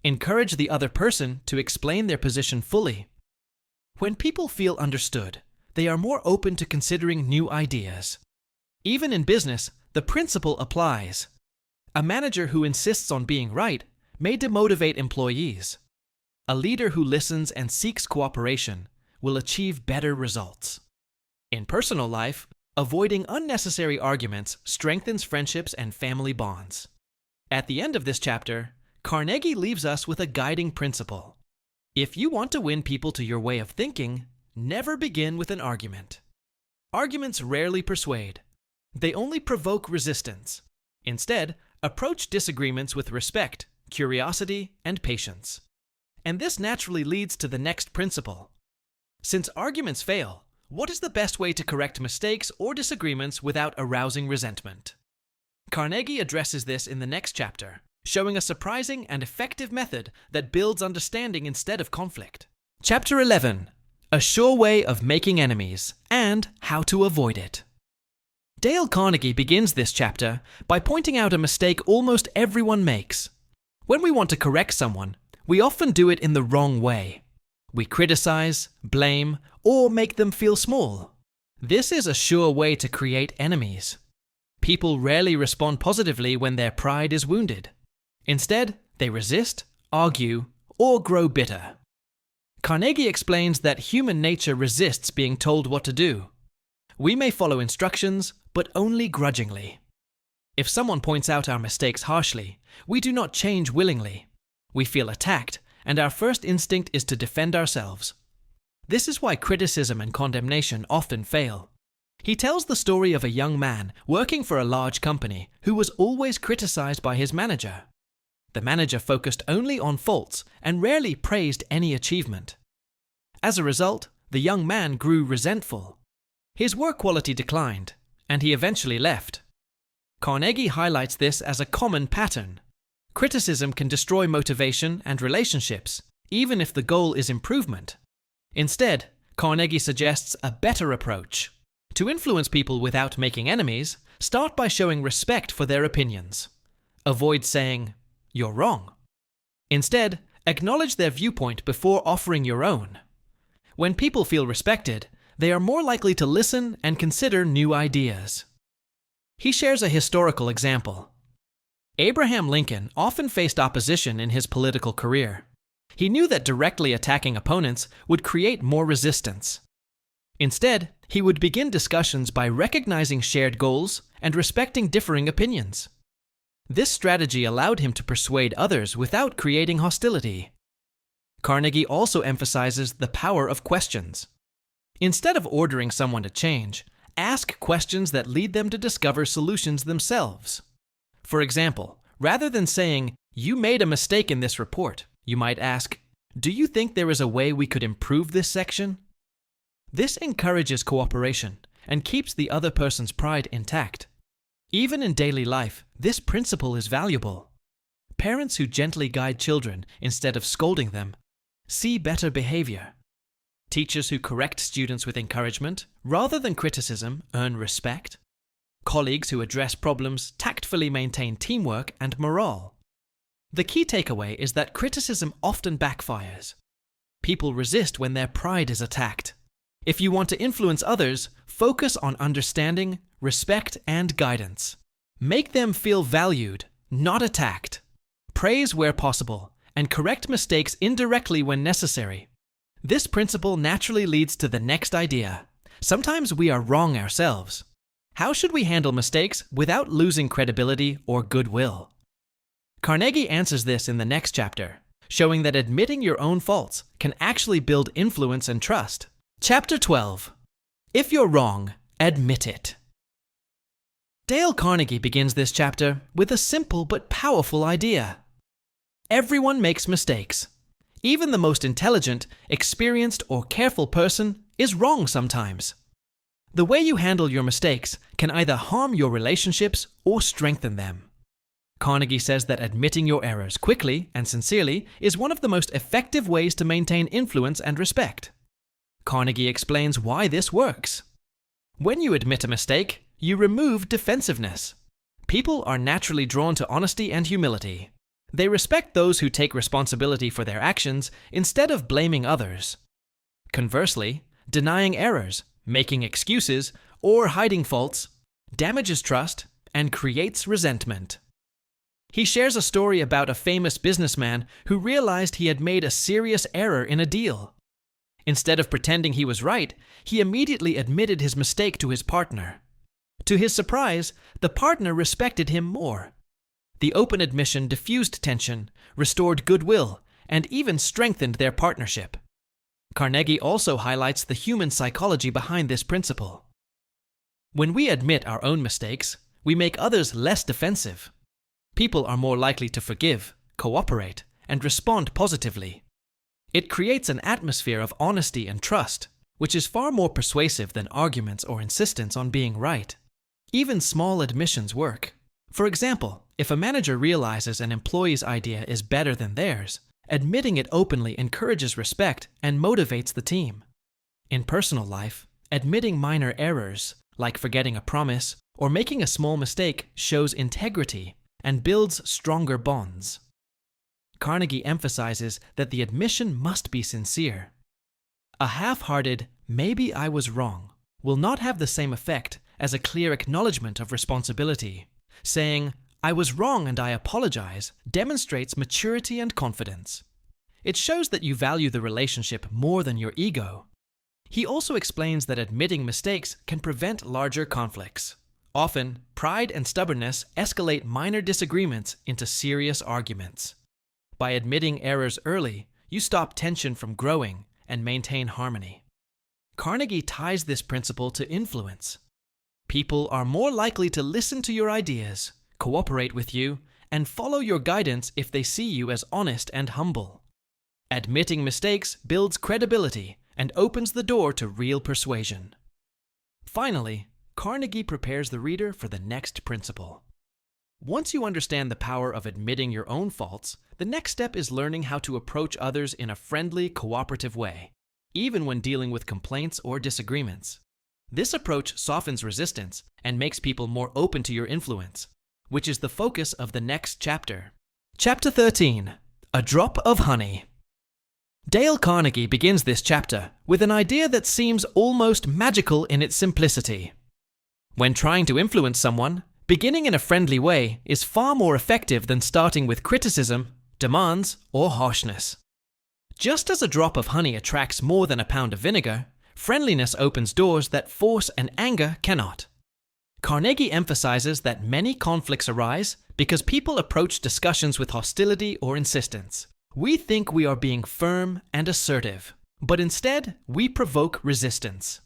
Encourage the other person to explain their position fully. When people feel understood, they are more open to considering new ideas. Even in business, the principle applies. A manager who insists on being right may demotivate employees. A leader who listens and seeks cooperation will achieve better results. In personal life, avoiding unnecessary arguments strengthens friendships and family bonds. At the end of this chapter, Carnegie leaves us with a guiding principle. If you want to win people to your way of thinking, never begin with an argument. Arguments rarely persuade. They only provoke resistance. Instead, approach disagreements with respect, curiosity, and patience. And this naturally leads to the next principle. Since arguments fail, what is the best way to correct mistakes or disagreements without arousing resentment? Carnegie addresses this in the next chapter, showing a surprising and effective method that builds understanding instead of conflict. Chapter 11. A sure way of making enemies, and how to avoid it. Dale Carnegie begins this chapter by pointing out a mistake almost everyone makes. When we want to correct someone, we often do it in the wrong way. We criticize, blame, or make them feel small. This is a sure way to create enemies. People rarely respond positively when their pride is wounded. Instead, they resist, argue, or grow bitter. Carnegie explains that human nature resists being told what to do. We may follow instructions, but only grudgingly. If someone points out our mistakes harshly, we do not change willingly. We feel attacked, and our first instinct is to defend ourselves. This is why criticism and condemnation often fail. He tells the story of a young man working for a large company who was always criticized by his manager. The manager focused only on faults and rarely praised any achievement. As a result, the young man grew resentful. His work quality declined, and he eventually left. Carnegie highlights this as a common pattern. Criticism can destroy motivation and relationships, even if the goal is improvement. Instead, Carnegie suggests a better approach. To influence people without making enemies, start by showing respect for their opinions. Avoid saying, "You're wrong." Instead, acknowledge their viewpoint before offering your own. When people feel respected, they are more likely to listen and consider new ideas. He shares a historical example. Abraham Lincoln often faced opposition in his political career. He knew that directly attacking opponents would create more resistance. Instead, he would begin discussions by recognizing shared goals and respecting differing opinions. This strategy allowed him to persuade others without creating hostility. Carnegie also emphasizes the power of questions. Instead of ordering someone to change, ask questions that lead them to discover solutions themselves. For example, rather than saying, "You made a mistake in this report," you might ask, "Do you think there is a way we could improve this section?" This encourages cooperation and keeps the other person's pride intact. Even in daily life, this principle is valuable. Parents who gently guide children instead of scolding them see better behavior. Teachers who correct students with encouragement rather than criticism earn respect. Colleagues who address problems tactfully maintain teamwork and morale. The key takeaway is that criticism often backfires. People resist when their pride is attacked. If you want to influence others, focus on understanding, respect, and guidance. Make them feel valued, not attacked. Praise where possible, and correct mistakes indirectly when necessary. This principle naturally leads to the next idea. Sometimes we are wrong ourselves. How should we handle mistakes without losing credibility or goodwill? Carnegie answers this in the next chapter, showing that admitting your own faults can actually build influence and trust. Chapter 12. If you're wrong, admit it. Dale Carnegie begins this chapter with a simple but powerful idea. Everyone makes mistakes. Even the most intelligent, experienced, or careful person is wrong sometimes. The way you handle your mistakes can either harm your relationships or strengthen them. Carnegie says that admitting your errors quickly and sincerely is one of the most effective ways to maintain influence and respect. Carnegie explains why this works. When you admit a mistake, you remove defensiveness. People are naturally drawn to honesty and humility. They respect those who take responsibility for their actions instead of blaming others. Conversely, denying errors, making excuses, or hiding faults damages trust and creates resentment. He shares a story about a famous businessman who realized he had made a serious error in a deal. Instead of pretending he was right, he immediately admitted his mistake to his partner. To his surprise, the partner respected him more. The open admission diffused tension, restored goodwill, and even strengthened their partnership. Carnegie also highlights the human psychology behind this principle. When we admit our own mistakes, we make others less defensive. People are more likely to forgive, cooperate, and respond positively. It creates an atmosphere of honesty and trust, which is far more persuasive than arguments or insistence on being right. Even small admissions work. For example, if a manager realizes an employee's idea is better than theirs, admitting it openly encourages respect and motivates the team. In personal life, admitting minor errors, like forgetting a promise or making a small mistake, shows integrity and builds stronger bonds. Carnegie emphasizes that the admission must be sincere. A half-hearted, "maybe I was wrong," will not have the same effect as a clear acknowledgement of responsibility. Saying, "I was wrong and I apologize," demonstrates maturity and confidence. It shows that you value the relationship more than your ego. He also explains that admitting mistakes can prevent larger conflicts. Often, pride and stubbornness escalate minor disagreements into serious arguments. By admitting errors early, you stop tension from growing and maintain harmony. Carnegie ties this principle to influence. People are more likely to listen to your ideas, cooperate with you, and follow your guidance if they see you as honest and humble. Admitting mistakes builds credibility and opens the door to real persuasion. Finally, Carnegie prepares the reader for the next principle. Once you understand the power of admitting your own faults, the next step is learning how to approach others in a friendly, cooperative way, even when dealing with complaints or disagreements. This approach softens resistance and makes people more open to your influence, which is the focus of the next chapter. Chapter 13. A Drop of Honey. Dale Carnegie begins this chapter with an idea that seems almost magical in its simplicity. When trying to influence someone, beginning in a friendly way is far more effective than starting with criticism, demands, or harshness. Just as a drop of honey attracts more than a pound of vinegar, friendliness opens doors that force and anger cannot. Carnegie emphasizes that many conflicts arise because people approach discussions with hostility or insistence. We think we are being firm and assertive, but instead we provoke resistance.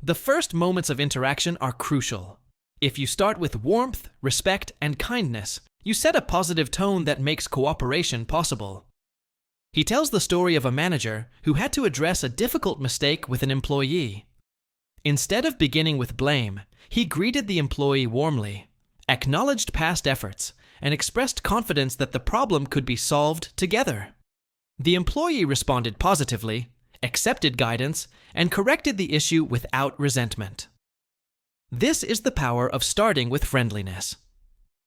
The first moments of interaction are crucial. If you start with warmth, respect, and kindness, you set a positive tone that makes cooperation possible. He tells the story of a manager who had to address a difficult mistake with an employee. Instead of beginning with blame, he greeted the employee warmly, acknowledged past efforts, and expressed confidence that the problem could be solved together. The employee responded positively, accepted guidance, and corrected the issue without resentment. This is the power of starting with friendliness.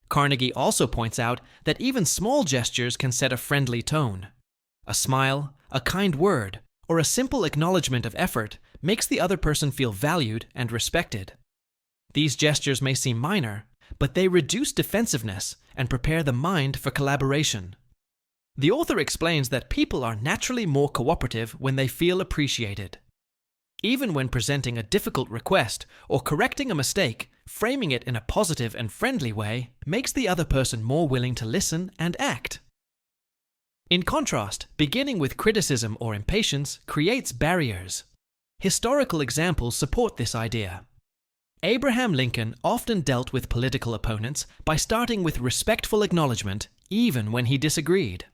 Carnegie also points out that even small gestures can set a friendly tone. A smile, a kind word, or a simple acknowledgement of effort makes the other person feel valued and respected. These gestures may seem minor, but they reduce defensiveness and prepare the mind for collaboration. The author explains that people are naturally more cooperative when they feel appreciated. Even when presenting a difficult request or correcting a mistake, framing it in a positive and friendly way makes the other person more willing to listen and act. In contrast, beginning with criticism or impatience creates barriers. Historical examples support this idea. Abraham Lincoln often dealt with political opponents by starting with respectful acknowledgement, even when he disagreed.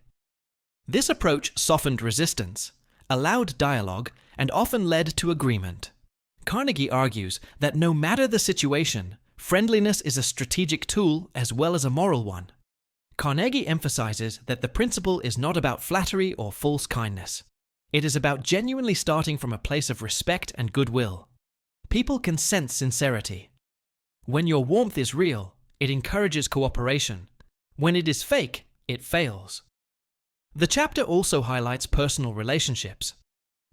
This approach softened resistance, allowed dialogue, and often led to agreement. Carnegie argues that no matter the situation, friendliness is a strategic tool as well as a moral one. Carnegie emphasizes that the principle is not about flattery or false kindness. It is about genuinely starting from a place of respect and goodwill. People can sense sincerity. When your warmth is real, it encourages cooperation. When it is fake, it fails. The chapter also highlights personal relationships.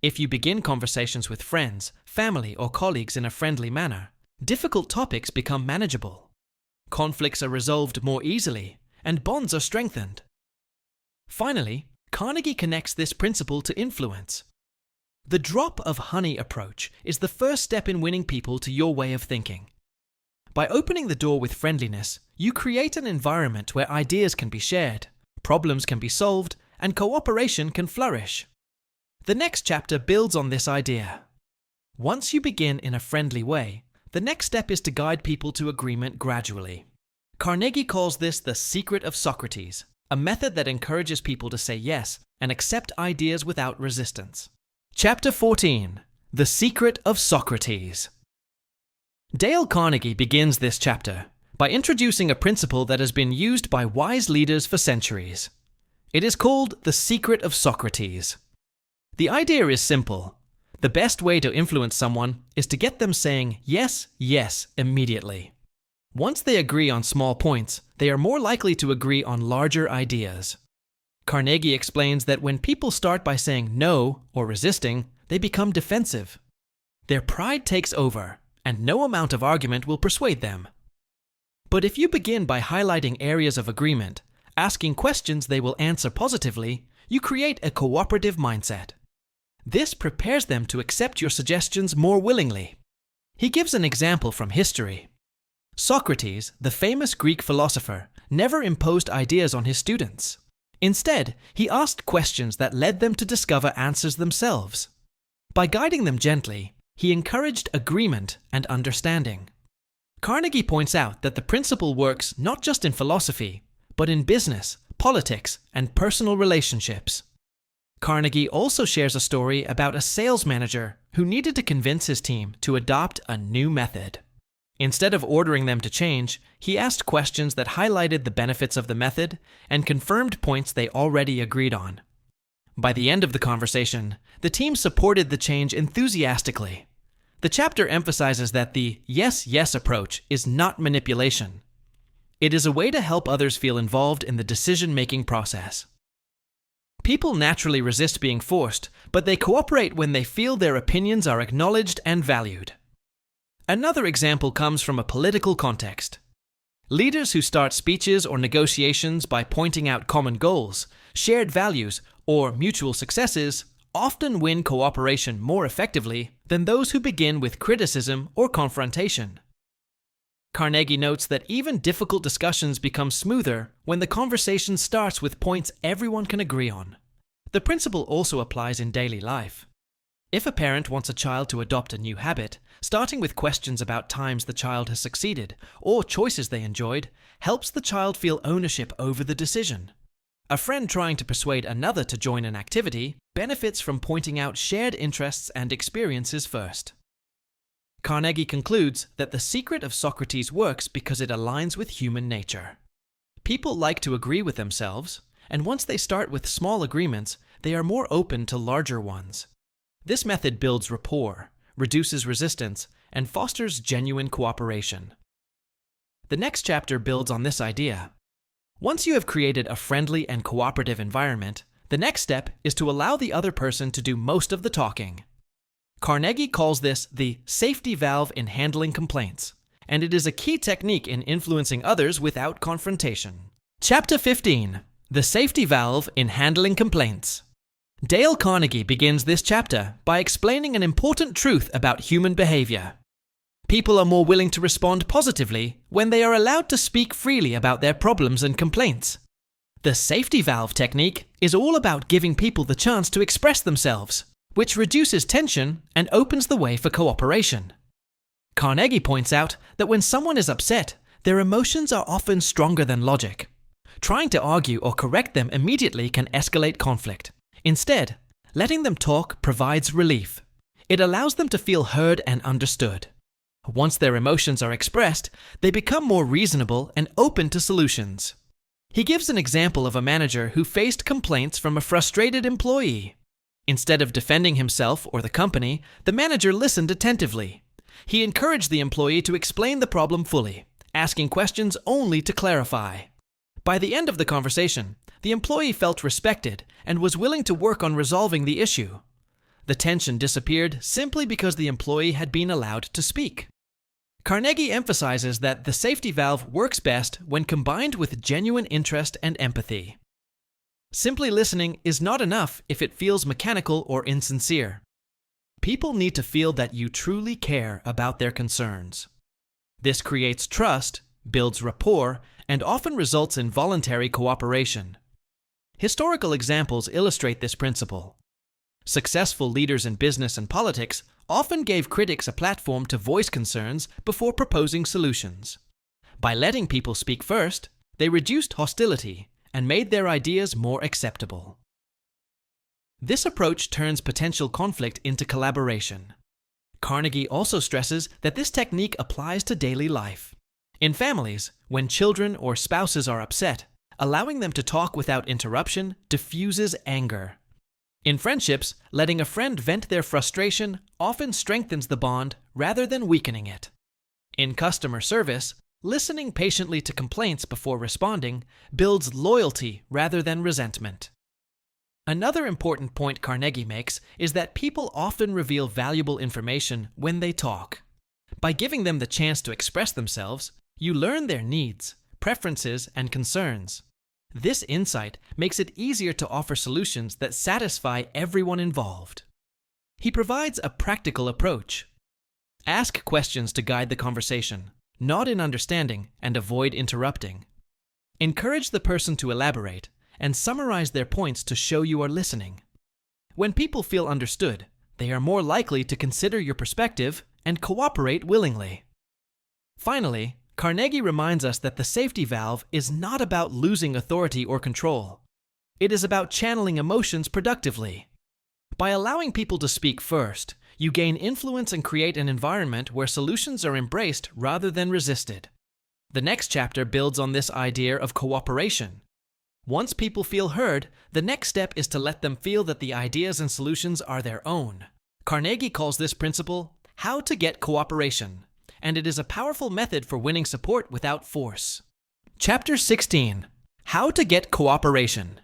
If you begin conversations with friends, family, or colleagues in a friendly manner, difficult topics become manageable. Conflicts are resolved more easily, and bonds are strengthened. Finally, Carnegie connects this principle to influence. The drop of honey approach is the first step in winning people to your way of thinking. By opening the door with friendliness, you create an environment where ideas can be shared, problems can be solved, and cooperation can flourish. The next chapter builds on this idea. Once you begin in a friendly way, the next step is to guide people to agreement gradually. Carnegie calls this the secret of Socrates, a method that encourages people to say yes and accept ideas without resistance. Chapter 14. The Secret of Socrates. Dale Carnegie begins this chapter by introducing a principle that has been used by wise leaders for centuries. It is called the secret of Socrates. The idea is simple. The best way to influence someone is to get them saying yes, yes immediately. Once they agree on small points, they are more likely to agree on larger ideas. Carnegie explains that when people start by saying no or resisting, they become defensive. Their pride takes over, and no amount of argument will persuade them. But if you begin by highlighting areas of agreement, asking questions they will answer positively, you create a cooperative mindset. This prepares them to accept your suggestions more willingly. He gives an example from history. Socrates, the famous Greek philosopher, never imposed ideas on his students. Instead, he asked questions that led them to discover answers themselves. By guiding them gently, he encouraged agreement and understanding. Carnegie points out that the principle works not just in philosophy, but in business, politics, and personal relationships. Carnegie also shares a story about a sales manager who needed to convince his team to adopt a new method. Instead of ordering them to change, he asked questions that highlighted the benefits of the method and confirmed points they already agreed on. By the end of the conversation, the team supported the change enthusiastically. The chapter emphasizes that the yes, yes approach is not manipulation. It is a way to help others feel involved in the decision-making process. People naturally resist being forced, but they cooperate when they feel their opinions are acknowledged and valued. Another example comes from a political context. Leaders who start speeches or negotiations by pointing out common goals, shared values, or mutual successes often win cooperation more effectively than those who begin with criticism or confrontation. Carnegie notes that even difficult discussions become smoother when the conversation starts with points everyone can agree on. The principle also applies in daily life. If a parent wants a child to adopt a new habit, starting with questions about times the child has succeeded or choices they enjoyed helps the child feel ownership over the decision. A friend trying to persuade another to join an activity benefits from pointing out shared interests and experiences first. Carnegie concludes that the secret of Socrates works because it aligns with human nature. People like to agree with themselves, and once they start with small agreements, they are more open to larger ones. This method builds rapport, reduces resistance, and fosters genuine cooperation. The next chapter builds on this idea. Once you have created a friendly and cooperative environment, the next step is to allow the other person to do most of the talking. Carnegie calls this the safety valve in handling complaints, and it is a key technique in influencing others without confrontation. Chapter 15. The safety valve in handling complaints. Dale Carnegie begins this chapter by explaining an important truth about human behavior. People are more willing to respond positively when they are allowed to speak freely about their problems and complaints. The safety valve technique is all about giving people the chance to express themselves, which reduces tension and opens the way for cooperation. Carnegie points out that when someone is upset, their emotions are often stronger than logic. Trying to argue or correct them immediately can escalate conflict. Instead, letting them talk provides relief. It allows them to feel heard and understood. Once their emotions are expressed, they become more reasonable and open to solutions. He gives an example of a manager who faced complaints from a frustrated employee. Instead of defending himself or the company, the manager listened attentively. He encouraged the employee to explain the problem fully, asking questions only to clarify. By the end of the conversation, the employee felt respected and was willing to work on resolving the issue. The tension disappeared simply because the employee had been allowed to speak. Carnegie emphasizes that the safety valve works best when combined with genuine interest and empathy. Simply listening is not enough if it feels mechanical or insincere. People need to feel that you truly care about their concerns. This creates trust, builds rapport, and often results in voluntary cooperation. Historical examples illustrate this principle. Successful leaders in business and politics often gave critics a platform to voice concerns before proposing solutions. By letting people speak first, they reduced hostility and made their ideas more acceptable. This approach turns potential conflict into collaboration. Carnegie also stresses that this technique applies to daily life. In families, when children or spouses are upset, allowing them to talk without interruption diffuses anger. In friendships, letting a friend vent their frustration often strengthens the bond rather than weakening it. In customer service, listening patiently to complaints before responding builds loyalty rather than resentment. Another important point Carnegie makes is that people often reveal valuable information when they talk. By giving them the chance to express themselves, you learn their needs, preferences, and concerns. This insight makes it easier to offer solutions that satisfy everyone involved. He provides a practical approach. Ask questions to guide the conversation, nod in understanding, and avoid interrupting. Encourage the person to elaborate and summarize their points to show you are listening. When people feel understood, they are more likely to consider your perspective and cooperate willingly. Finally, Carnegie reminds us that the safety valve is not about losing authority or control. It is about channeling emotions productively. By allowing people to speak first, you gain influence and create an environment where solutions are embraced rather than resisted. The next chapter builds on this idea of cooperation. Once people feel heard, the next step is to let them feel that the ideas and solutions are their own. Carnegie calls this principle how to get cooperation, and it is a powerful method for winning support without force. Chapter 16. How to get cooperation.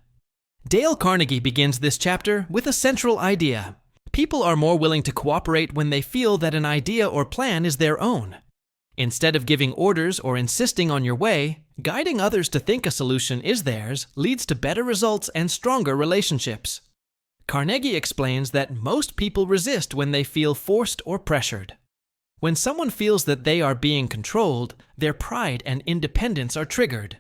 Dale Carnegie begins this chapter with a central idea. People are more willing to cooperate when they feel that an idea or plan is their own. Instead of giving orders or insisting on your way, guiding others to think a solution is theirs leads to better results and stronger relationships. Carnegie explains that most people resist when they feel forced or pressured. When someone feels that they are being controlled, their pride and independence are triggered.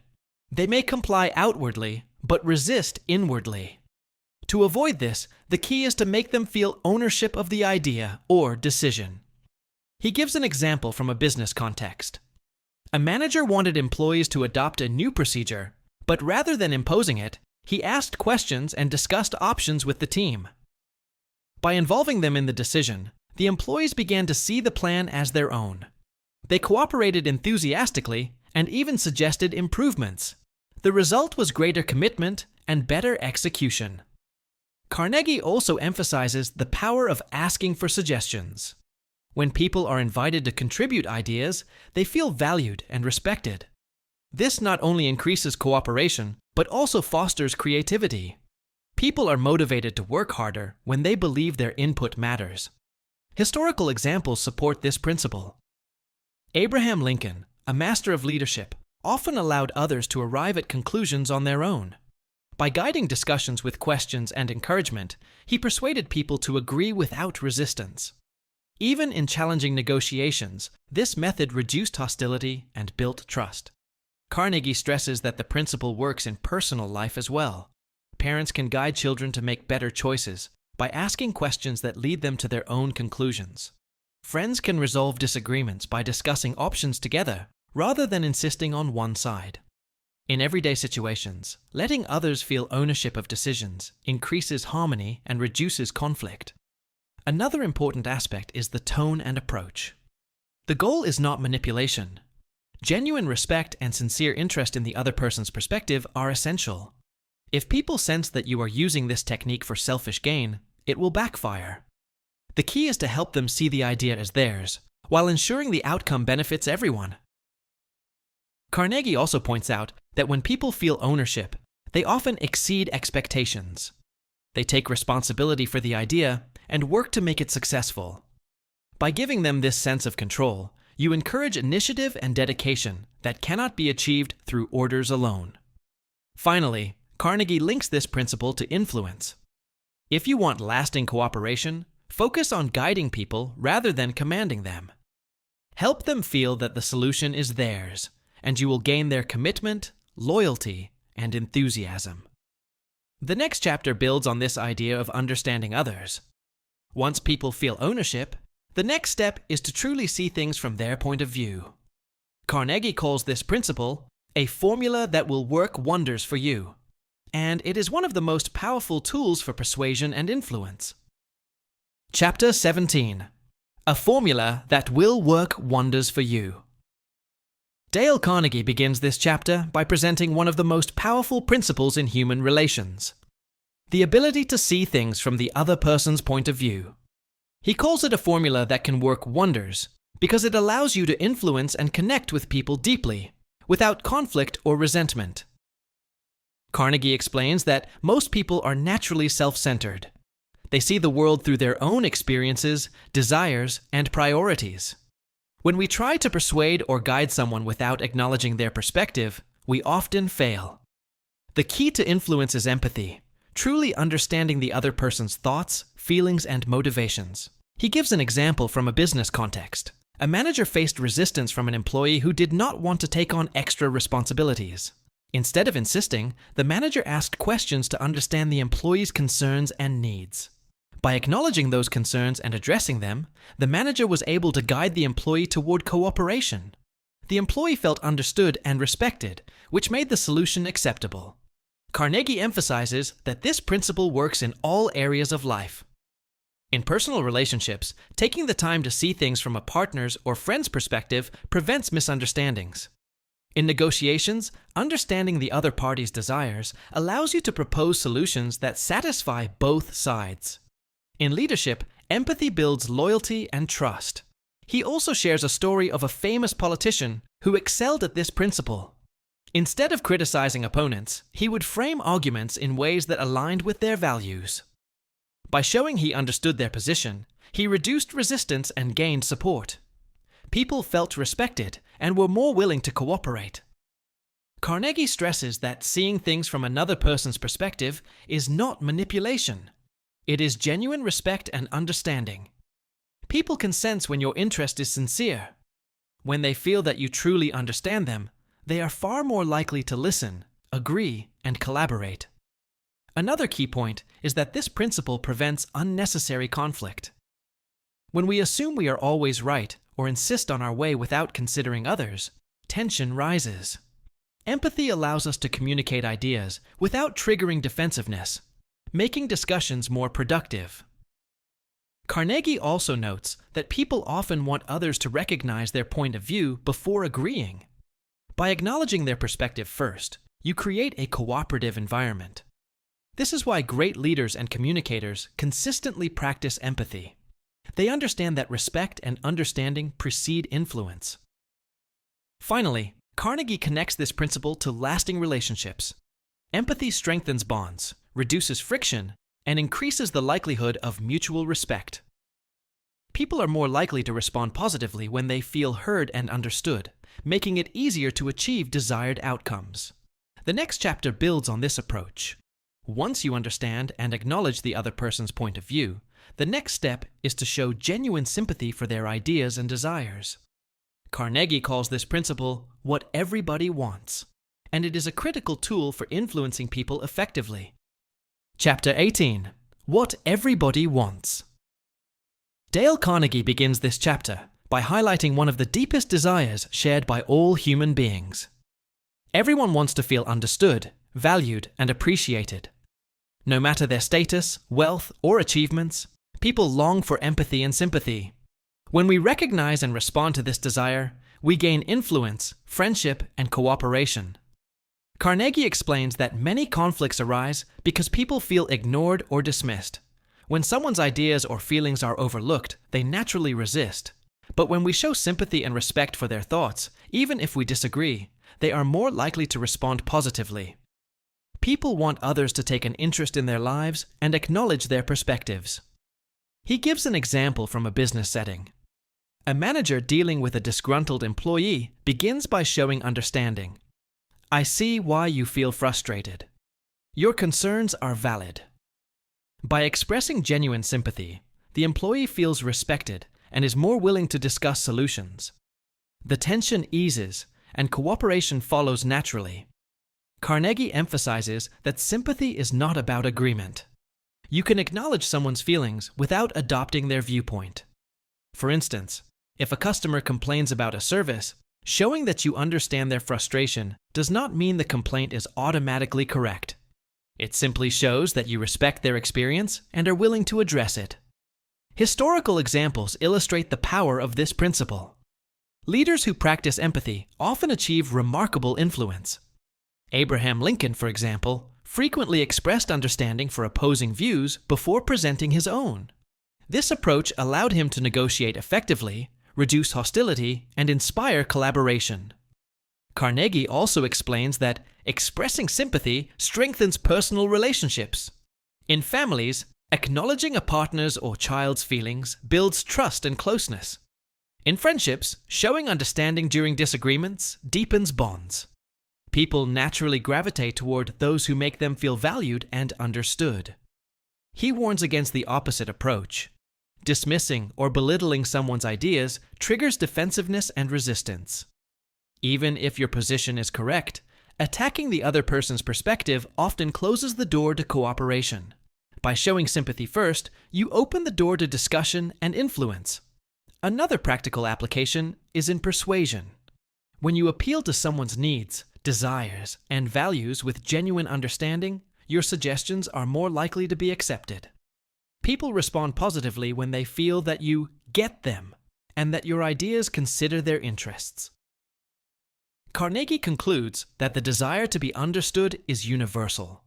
They may comply outwardly, but resist inwardly. To avoid this, the key is to make them feel ownership of the idea or decision. He gives an example from a business context. A manager wanted employees to adopt a new procedure, but rather than imposing it, he asked questions and discussed options with the team. By involving them in the decision, the employees began to see the plan as their own. They cooperated enthusiastically and even suggested improvements. The result was greater commitment and better execution. Carnegie also emphasizes the power of asking for suggestions. When people are invited to contribute ideas, they feel valued and respected. This not only increases cooperation, but also fosters creativity. People are motivated to work harder when they believe their input matters. Historical examples support this principle. Abraham Lincoln, a master of leadership, often allowed others to arrive at conclusions on their own. By guiding discussions with questions and encouragement, he persuaded people to agree without resistance. Even in challenging negotiations, this method reduced hostility and built trust. Carnegie stresses that the principle works in personal life as well. Parents can guide children to make better choices by asking questions that lead them to their own conclusions. Friends can resolve disagreements by discussing options together rather than insisting on one side. In everyday situations, letting others feel ownership of decisions increases harmony and reduces conflict. Another important aspect is the tone and approach. The goal is not manipulation. Genuine respect and sincere interest in the other person's perspective are essential. If people sense that you are using this technique for selfish gain, it will backfire. The key is to help them see the idea as theirs, while ensuring the outcome benefits everyone. Carnegie also points out that when people feel ownership, they often exceed expectations. They take responsibility for the idea and work to make it successful. By giving them this sense of control, you encourage initiative and dedication that cannot be achieved through orders alone. Finally, Carnegie links this principle to influence. If you want lasting cooperation, focus on guiding people rather than commanding them. Help them feel that the solution is theirs, and you will gain their commitment, loyalty, and enthusiasm. The next chapter builds on this idea of understanding others. Once people feel ownership, the next step is to truly see things from their point of view. Carnegie calls this principle a formula that will work wonders for you, and it is one of the most powerful tools for persuasion and influence. Chapter 17. A formula that will work wonders for you. Dale Carnegie begins this chapter by presenting one of the most powerful principles in human relations: the ability to see things from the other person's point of view. He calls it a formula that can work wonders because it allows you to influence and connect with people deeply, without conflict or resentment. Carnegie explains that most people are naturally self-centered. They see the world through their own experiences, desires, and priorities. When we try to persuade or guide someone without acknowledging their perspective, we often fail. The key to influence is empathy, truly understanding the other person's thoughts, feelings, and motivations. He gives an example from a business context. A manager faced resistance from an employee who did not want to take on extra responsibilities. Instead of insisting, the manager asked questions to understand the employee's concerns and needs. By acknowledging those concerns and addressing them, the manager was able to guide the employee toward cooperation. The employee felt understood and respected, which made the solution acceptable. Carnegie emphasizes that this principle works in all areas of life. In personal relationships, taking the time to see things from a partner's or friend's perspective prevents misunderstandings. In negotiations, understanding the other party's desires allows you to propose solutions that satisfy both sides. In leadership, empathy builds loyalty and trust. He also shares a story of a famous politician who excelled at this principle. Instead of criticizing opponents, he would frame arguments in ways that aligned with their values. By showing he understood their position, he reduced resistance and gained support. People felt respected and were more willing to cooperate. Carnegie stresses that seeing things from another person's perspective is not manipulation. It is genuine respect and understanding. People can sense when your interest is sincere. When they feel that you truly understand them, they are far more likely to listen, agree, and collaborate. Another key point is that this principle prevents unnecessary conflict. When we assume we are always right or insist on our way without considering others, tension rises. Empathy allows us to communicate ideas without triggering defensiveness, making discussions more productive. Carnegie also notes that people often want others to recognize their point of view before agreeing. By acknowledging their perspective first, you create a cooperative environment. This is why great leaders and communicators consistently practice empathy. They understand that respect and understanding precede influence. Finally, Carnegie connects this principle to lasting relationships. Empathy strengthens bonds, reduces friction, and increases the likelihood of mutual respect. People are more likely to respond positively when they feel heard and understood, making it easier to achieve desired outcomes. The next chapter builds on this approach. Once you understand and acknowledge the other person's point of view, the next step is to show genuine sympathy for their ideas and desires. Carnegie calls this principle what everybody wants, and it is a critical tool for influencing people effectively. Chapter 18. What Everybody Wants. Dale Carnegie begins this chapter by highlighting one of the deepest desires shared by all human beings. Everyone wants to feel understood, valued, and appreciated. No matter their status, wealth, or achievements, People long for empathy and sympathy. When we recognize and respond to this desire, we gain influence, friendship, and cooperation. Carnegie explains that many conflicts arise because people feel ignored or dismissed. When someone's ideas or feelings are overlooked, they naturally resist. But when we show sympathy and respect for their thoughts, even if we disagree, they are more likely to respond positively. People want others to take an interest in their lives and acknowledge their perspectives. He gives an example from a business setting. A manager dealing with a disgruntled employee begins by showing understanding. "I see why you feel frustrated. Your concerns are valid." By expressing genuine sympathy, the employee feels respected and is more willing to discuss solutions. The tension eases and cooperation follows naturally. Carnegie emphasizes that sympathy is not about agreement. You can acknowledge someone's feelings without adopting their viewpoint. For instance, if a customer complains about a service, showing that you understand their frustration does not mean the complaint is automatically correct. It simply shows that you respect their experience and are willing to address it. Historical examples illustrate the power of this principle. Leaders who practice empathy often achieve remarkable influence. Abraham Lincoln, for example, frequently expressed understanding for opposing views before presenting his own. This approach allowed him to negotiate effectively, reduce hostility, and inspire collaboration. Carnegie also explains that expressing sympathy strengthens personal relationships. In families, acknowledging a partner's or child's feelings builds trust and closeness. In friendships, showing understanding during disagreements deepens bonds. People naturally gravitate toward those who make them feel valued and understood. He warns against the opposite approach. Dismissing or belittling someone's ideas triggers defensiveness and resistance. Even if your position is correct, attacking the other person's perspective often closes the door to cooperation. By showing sympathy first, you open the door to discussion and influence. Another practical application is in persuasion. When you appeal to someone's needs, desires, and values with genuine understanding, your suggestions are more likely to be accepted. People respond positively when they feel that you get them and that your ideas consider their interests. Carnegie concludes that the desire to be understood is universal.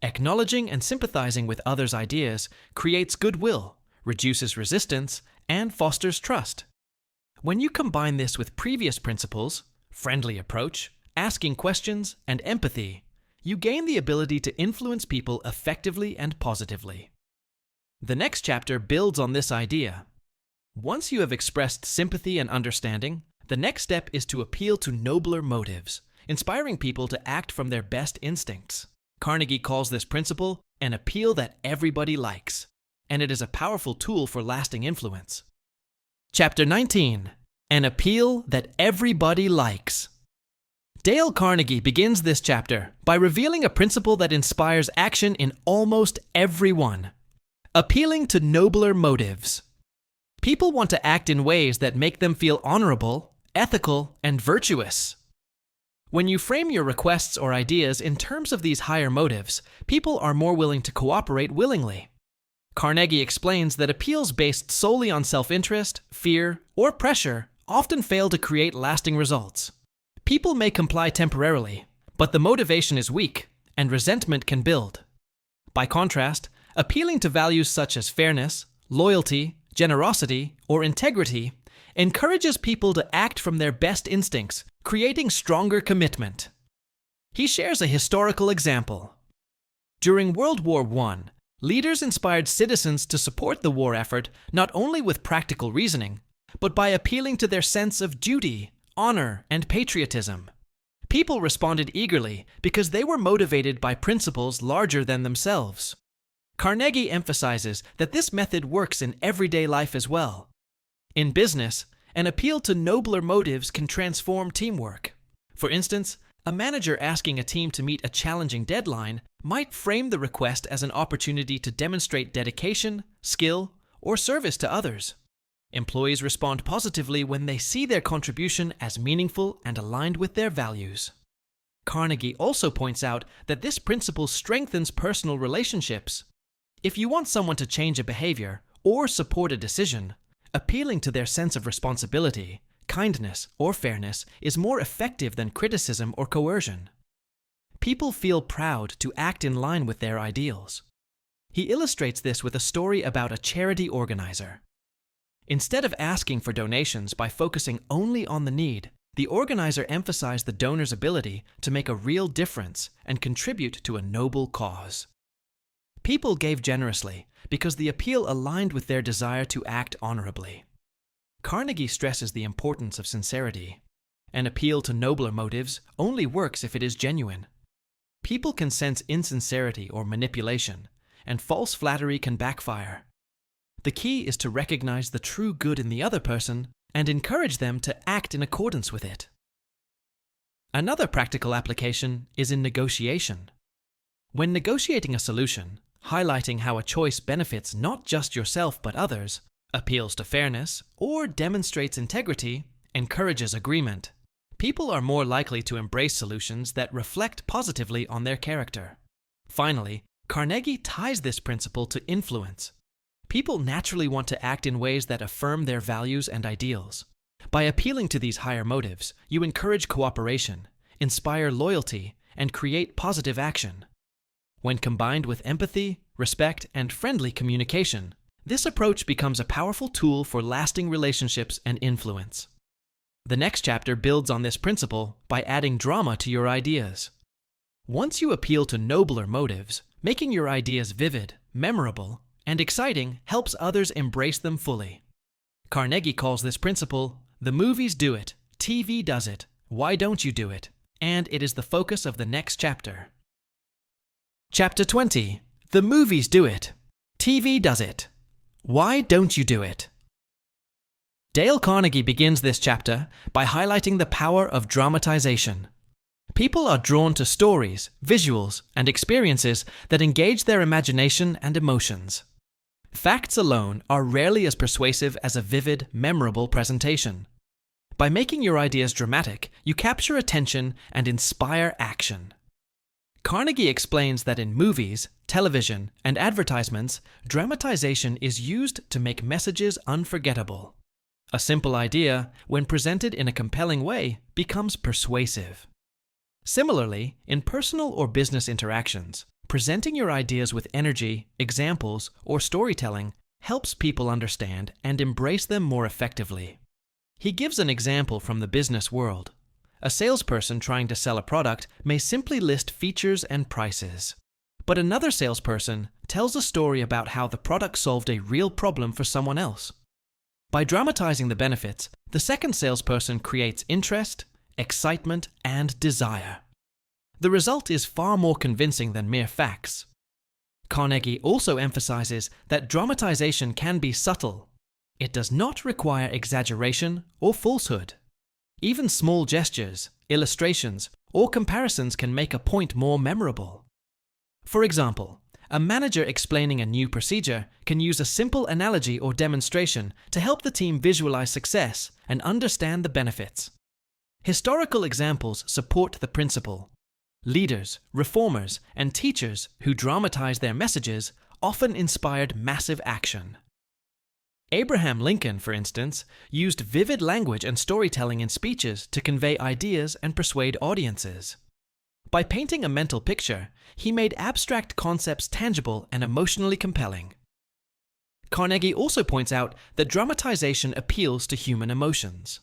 Acknowledging and sympathizing with others' ideas creates goodwill, reduces resistance, and fosters trust. When you combine this with previous principles, friendly approach, asking questions, and empathy, you gain the ability to influence people effectively and positively. The next chapter builds on this idea. Once you have expressed sympathy and understanding, the next step is to appeal to nobler motives, inspiring people to act from their best instincts. Carnegie calls this principle an appeal that everybody likes, and it is a powerful tool for lasting influence. Chapter 19. An appeal that everybody likes. Dale Carnegie begins this chapter by revealing a principle that inspires action in almost everyone. Appealing to nobler motives. People want to act in ways that make them feel honorable, ethical, and virtuous. When you frame your requests or ideas in terms of these higher motives, people are more willing to cooperate willingly. Carnegie explains that appeals based solely on self-interest, fear, or pressure often fail to create lasting results. People may comply temporarily, but the motivation is weak, and resentment can build. By contrast, appealing to values such as fairness, loyalty, generosity, or integrity encourages people to act from their best instincts, creating stronger commitment. He shares a historical example. During World War I, leaders inspired citizens to support the war effort not only with practical reasoning, but by appealing to their sense of duty, honor, and patriotism. People responded eagerly because they were motivated by principles larger than themselves. Carnegie emphasizes that this method works in everyday life as well. In business, an appeal to nobler motives can transform teamwork. For instance, a manager asking a team to meet a challenging deadline might frame the request as an opportunity to demonstrate dedication, skill, or service to others. Employees respond positively when they see their contribution as meaningful and aligned with their values. Carnegie also points out that this principle strengthens personal relationships. If you want someone to change a behavior or support a decision, appealing to their sense of responsibility, kindness, or fairness is more effective than criticism or coercion. People feel proud to act in line with their ideals. He illustrates this with a story about a charity organizer. Instead of asking for donations by focusing only on the need, the organizer emphasized the donor's ability to make a real difference and contribute to a noble cause. People gave generously because the appeal aligned with their desire to act honorably. Carnegie stresses the importance of sincerity. An appeal to nobler motives only works if it is genuine. People can sense insincerity or manipulation, and false flattery can backfire. The key is to recognize the true good in the other person and encourage them to act in accordance with it. Another practical application is in negotiation. When negotiating a solution, highlighting how a choice benefits not just yourself but others, appeals to fairness, or demonstrates integrity, encourages agreement, people are more likely to embrace solutions that reflect positively on their character. Finally, Carnegie ties this principle to influence. People naturally want to act in ways that affirm their values and ideals. By appealing to these higher motives, you encourage cooperation, inspire loyalty, and create positive action. When combined with empathy, respect, and friendly communication, this approach becomes a powerful tool for lasting relationships and influence. The next chapter builds on this principle by adding drama to your ideas. Once you appeal to nobler motives, making your ideas vivid, memorable, and exciting helps others embrace them fully. Carnegie calls this principle, "The movies do it, TV does it, why don't you do it?" And it is the focus of the next chapter. Chapter 20. The movies do it, TV does it, why don't you do it? Dale Carnegie begins this chapter by highlighting the power of dramatization. People are drawn to stories, visuals, and experiences that engage their imagination and emotions. Facts alone are rarely as persuasive as a vivid, memorable presentation. By making your ideas dramatic, you capture attention and inspire action. Carnegie explains that in movies, television, and advertisements, dramatization is used to make messages unforgettable. A simple idea, when presented in a compelling way, becomes persuasive. Similarly, in personal or business interactions, presenting your ideas with energy, examples, or storytelling helps people understand and embrace them more effectively. He gives an example from the business world. A salesperson trying to sell a product may simply list features and prices. But another salesperson tells a story about how the product solved a real problem for someone else. By dramatizing the benefits, the second salesperson creates interest, excitement, and desire. The result is far more convincing than mere facts. Carnegie also emphasizes that dramatization can be subtle. It does not require exaggeration or falsehood. Even small gestures, illustrations, or comparisons can make a point more memorable. For example, a manager explaining a new procedure can use a simple analogy or demonstration to help the team visualize success and understand the benefits. Historical examples support the principle. Leaders, reformers, and teachers who dramatize their messages often inspired massive action. Abraham Lincoln, for instance, used vivid language and storytelling in speeches to convey ideas and persuade audiences. By painting a mental picture, he made abstract concepts tangible and emotionally compelling. Carnegie also points out that dramatization appeals to human emotions.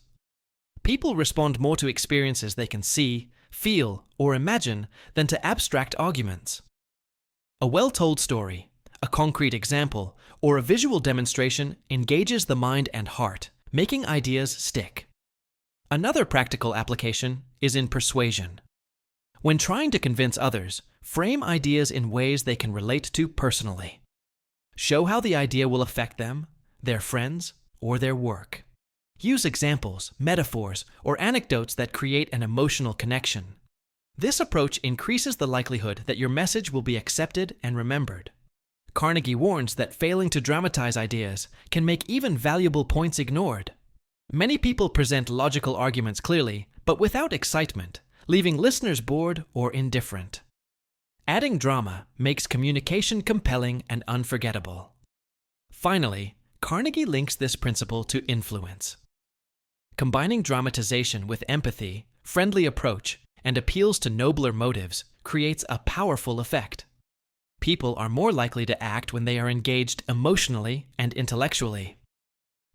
People respond more to experiences they can see, feel, or imagine than to abstract arguments. A well-told story, a concrete example, or a visual demonstration engages the mind and heart, making ideas stick. Another practical application is in persuasion. When trying to convince others, frame ideas in ways they can relate to personally. Show how the idea will affect them, their friends, or their work. Use examples, metaphors, or anecdotes that create an emotional connection. This approach increases the likelihood that your message will be accepted and remembered. Carnegie warns that failing to dramatize ideas can make even valuable points ignored. Many people present logical arguments clearly, but without excitement, leaving listeners bored or indifferent. Adding drama makes communication compelling and unforgettable. Finally, Carnegie links this principle to influence. Combining dramatization with empathy, friendly approach, and appeals to nobler motives creates a powerful effect. People are more likely to act when they are engaged emotionally and intellectually.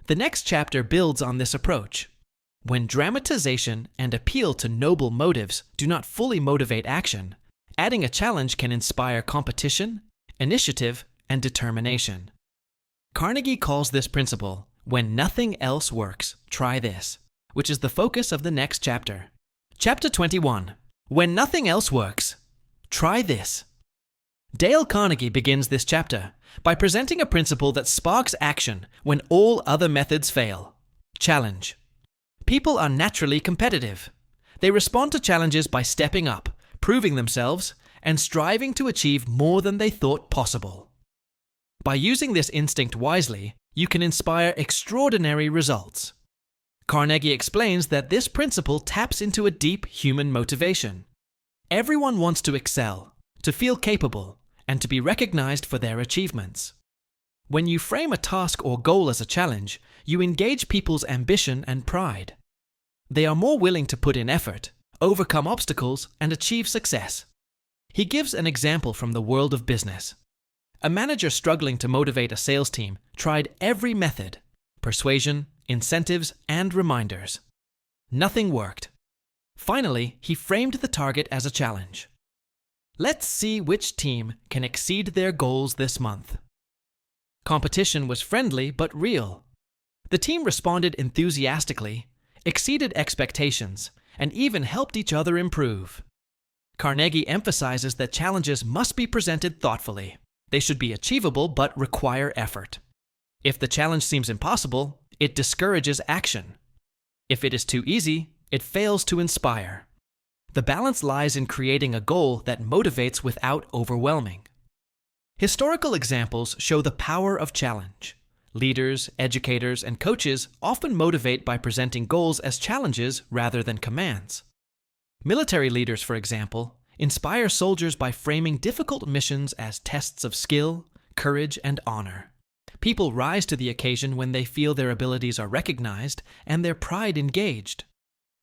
The next chapter builds on this approach. When dramatization and appeal to noble motives do not fully motivate action, adding a challenge can inspire competition, initiative, and determination. Carnegie calls this principle, "When nothing else works, try this," which is the focus of the next chapter. Chapter 21. When nothing else works, try this. Dale Carnegie begins this chapter by presenting a principle that sparks action when all other methods fail. Challenge. People are naturally competitive. They respond to challenges by stepping up, proving themselves, and striving to achieve more than they thought possible. By using this instinct wisely, you can inspire extraordinary results. Carnegie explains that this principle taps into a deep human motivation. Everyone wants to excel, to feel capable, and to be recognized for their achievements. When you frame a task or goal as a challenge, you engage people's ambition and pride. They are more willing to put in effort, overcome obstacles, and achieve success. He gives an example from the world of business. A manager struggling to motivate a sales team tried every method: persuasion, incentives, and reminders. Nothing worked. Finally, he framed the target as a challenge. Let's see which team can exceed their goals this month. Competition was friendly but real. The team responded enthusiastically, exceeded expectations, and even helped each other improve. Carnegie emphasizes that challenges must be presented thoughtfully. They should be achievable but require effort. If the challenge seems impossible, it discourages action. If it is too easy, it fails to inspire. The balance lies in creating a goal that motivates without overwhelming. Historical examples show the power of challenge. Leaders, educators, and coaches often motivate by presenting goals as challenges rather than commands. Military leaders, for example, inspire soldiers by framing difficult missions as tests of skill, courage, and honor. People rise to the occasion when they feel their abilities are recognized and their pride engaged.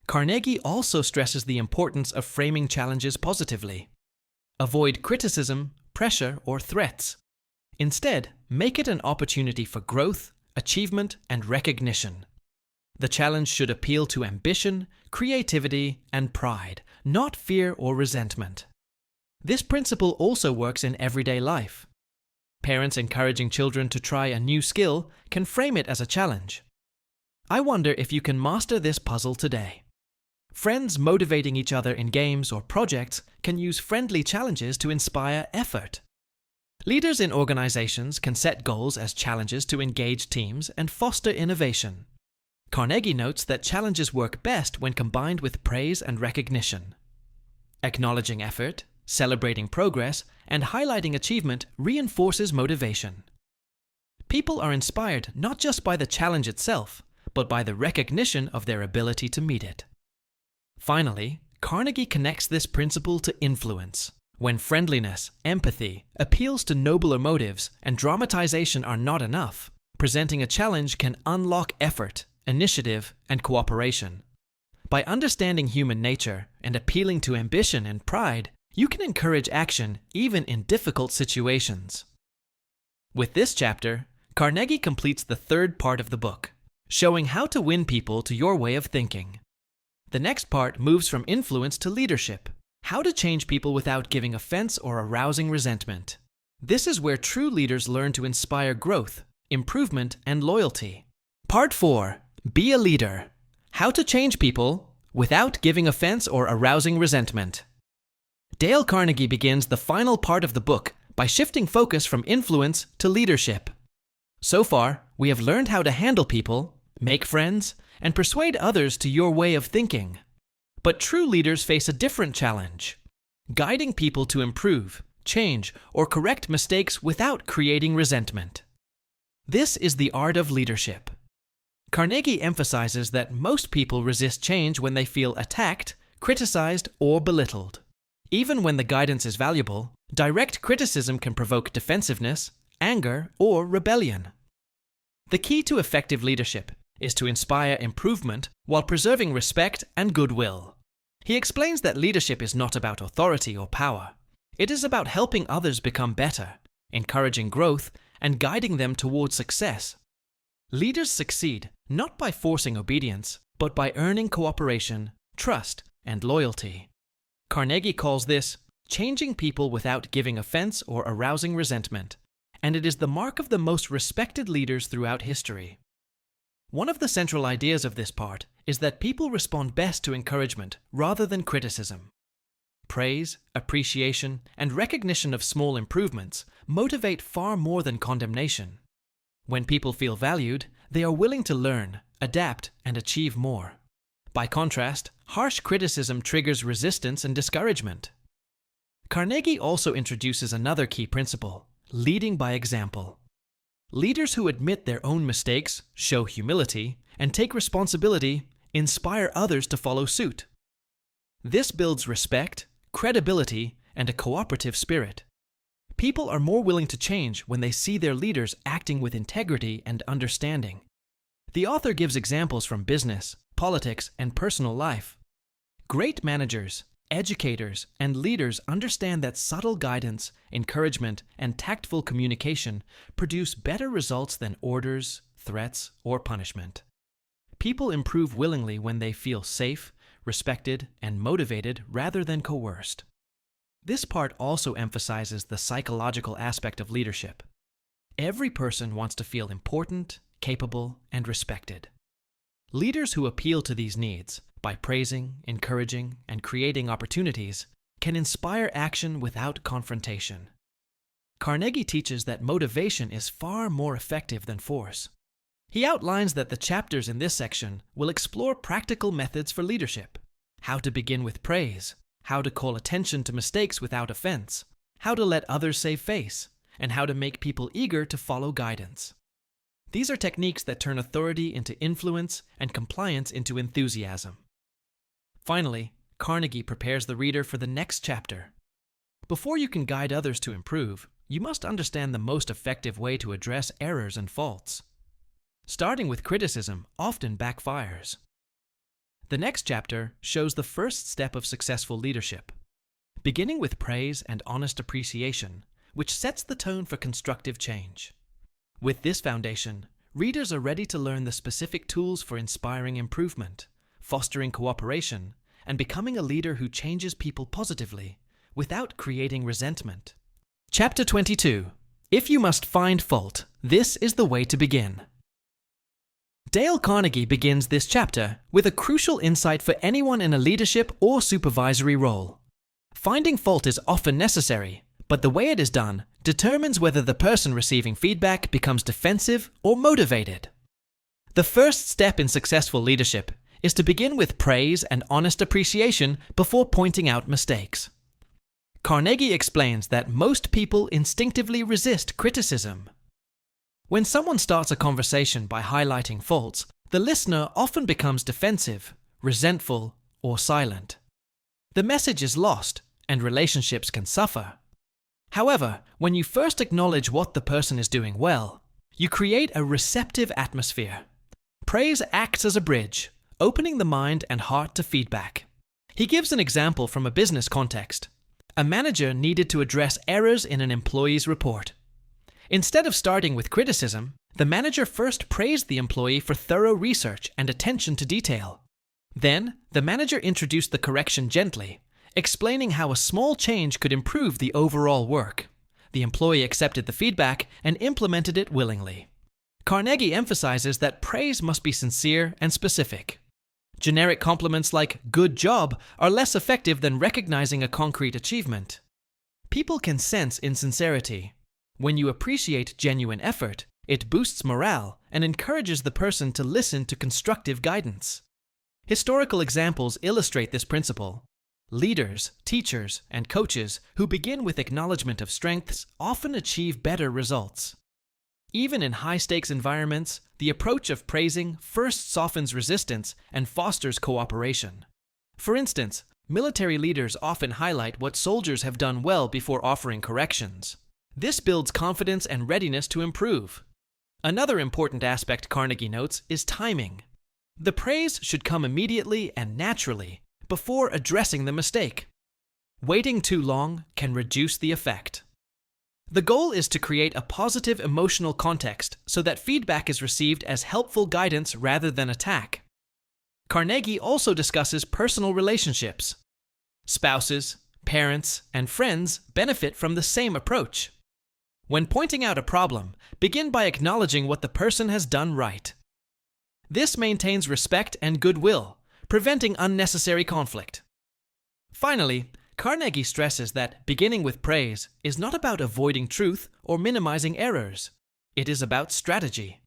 Carnegie also stresses the importance of framing challenges positively. Avoid criticism, pressure, or threats. Instead, make it an opportunity for growth, achievement, and recognition. The challenge should appeal to ambition, creativity, and pride, not fear or resentment. This principle also works in everyday life. Parents encouraging children to try a new skill can frame it as a challenge. I wonder if you can master this puzzle today. Friends motivating each other in games or projects can use friendly challenges to inspire effort. Leaders in organizations can set goals as challenges to engage teams and foster innovation. Carnegie notes that challenges work best when combined with praise and recognition. Acknowledging effort, celebrating progress, and highlighting achievement reinforces motivation. People are inspired not just by the challenge itself, but by the recognition of their ability to meet it. Finally, Carnegie connects this principle to influence. When friendliness, empathy, appeals to nobler motives, and dramatization are not enough, presenting a challenge can unlock effort, initiative, and cooperation. By understanding human nature and appealing to ambition and pride, you can encourage action even in difficult situations. With this chapter, Carnegie completes the third part of the book, showing how to win people to your way of thinking. The next part moves from influence to leadership, how to change people without giving offense or arousing resentment. This is where true leaders learn to inspire growth, improvement, and loyalty. Part 4. Be a leader. How to change people without giving offense or arousing resentment. Dale Carnegie begins the final part of the book by shifting focus from influence to leadership. So far, we have learned how to handle people, make friends, and persuade others to your way of thinking. But true leaders face a different challenge: guiding people to improve, change, or correct mistakes without creating resentment. This is the art of leadership. Carnegie emphasizes that most people resist change when they feel attacked, criticized, or belittled. Even when the guidance is valuable, direct criticism can provoke defensiveness, anger, or rebellion. The key to effective leadership is to inspire improvement while preserving respect and goodwill. He explains that leadership is not about authority or power. It is about helping others become better, encouraging growth, and guiding them towards success. Leaders succeed not by forcing obedience, but by earning cooperation, trust, and loyalty. Carnegie calls this changing people without giving offense or arousing resentment, and it is the mark of the most respected leaders throughout history. One of the central ideas of this part is that people respond best to encouragement rather than criticism. Praise, appreciation, and recognition of small improvements motivate far more than condemnation. When people feel valued, they are willing to learn, adapt, and achieve more. By contrast, harsh criticism triggers resistance and discouragement. Carnegie also introduces another key principle: leading by example. Leaders who admit their own mistakes, show humility, and take responsibility inspire others to follow suit. This builds respect, credibility, and a cooperative spirit. People are more willing to change when they see their leaders acting with integrity and understanding. The author gives examples from business, politics, and personal life. Great managers, educators, and leaders understand that subtle guidance, encouragement, and tactful communication produce better results than orders, threats, or punishment. People improve willingly when they feel safe, respected, and motivated rather than coerced. This part also emphasizes the psychological aspect of leadership. Every person wants to feel important, capable, and respected. Leaders who appeal to these needs by praising, encouraging, and creating opportunities can inspire action without confrontation. Carnegie teaches that motivation is far more effective than force. He outlines that the chapters in this section will explore practical methods for leadership: how to begin with praise, how to call attention to mistakes without offense, how to let others save face, and how to make people eager to follow guidance. These are techniques that turn authority into influence and compliance into enthusiasm. Finally, Carnegie prepares the reader for the next chapter. Before you can guide others to improve, you must understand the most effective way to address errors and faults. Starting with criticism often backfires. The next chapter shows the first step of successful leadership, beginning with praise and honest appreciation, which sets the tone for constructive change. With this foundation, readers are ready to learn the specific tools for inspiring improvement, fostering cooperation, and becoming a leader who changes people positively without creating resentment. Chapter 22. If you must find fault, this is the way to begin. Dale Carnegie begins this chapter with a crucial insight for anyone in a leadership or supervisory role. Finding fault is often necessary, but the way it is done determines whether the person receiving feedback becomes defensive or motivated. The first step in successful leadership is to begin with praise and honest appreciation before pointing out mistakes. Carnegie explains that most people instinctively resist criticism. When someone starts a conversation by highlighting faults, the listener often becomes defensive, resentful, or silent. The message is lost, and relationships can suffer. However, when you first acknowledge what the person is doing well, you create a receptive atmosphere. Praise acts as a bridge, opening the mind and heart to feedback. He gives an example from a business context. A manager needed to address errors in an employee's report. Instead of starting with criticism, the manager first praised the employee for thorough research and attention to detail. Then, the manager introduced the correction gently, explaining how a small change could improve the overall work. The employee accepted the feedback and implemented it willingly. Carnegie emphasizes that praise must be sincere and specific. Generic compliments like "good job" are less effective than recognizing a concrete achievement. People can sense insincerity. When you appreciate genuine effort, it boosts morale and encourages the person to listen to constructive guidance. Historical examples illustrate this principle. Leaders, teachers, and coaches who begin with acknowledgement of strengths often achieve better results. Even in high-stakes environments, the approach of praising first softens resistance and fosters cooperation. For instance, military leaders often highlight what soldiers have done well before offering corrections. This builds confidence and readiness to improve. Another important aspect Carnegie notes is timing. The praise should come immediately and naturally, before addressing the mistake. Waiting too long can reduce the effect. The goal is to create a positive emotional context so that feedback is received as helpful guidance rather than attack. Carnegie also discusses personal relationships. Spouses, parents, and friends benefit from the same approach. When pointing out a problem, begin by acknowledging what the person has done right. This maintains respect and goodwill, preventing unnecessary conflict. Finally, Carnegie stresses that beginning with praise is not about avoiding truth or minimizing errors. It is about strategy.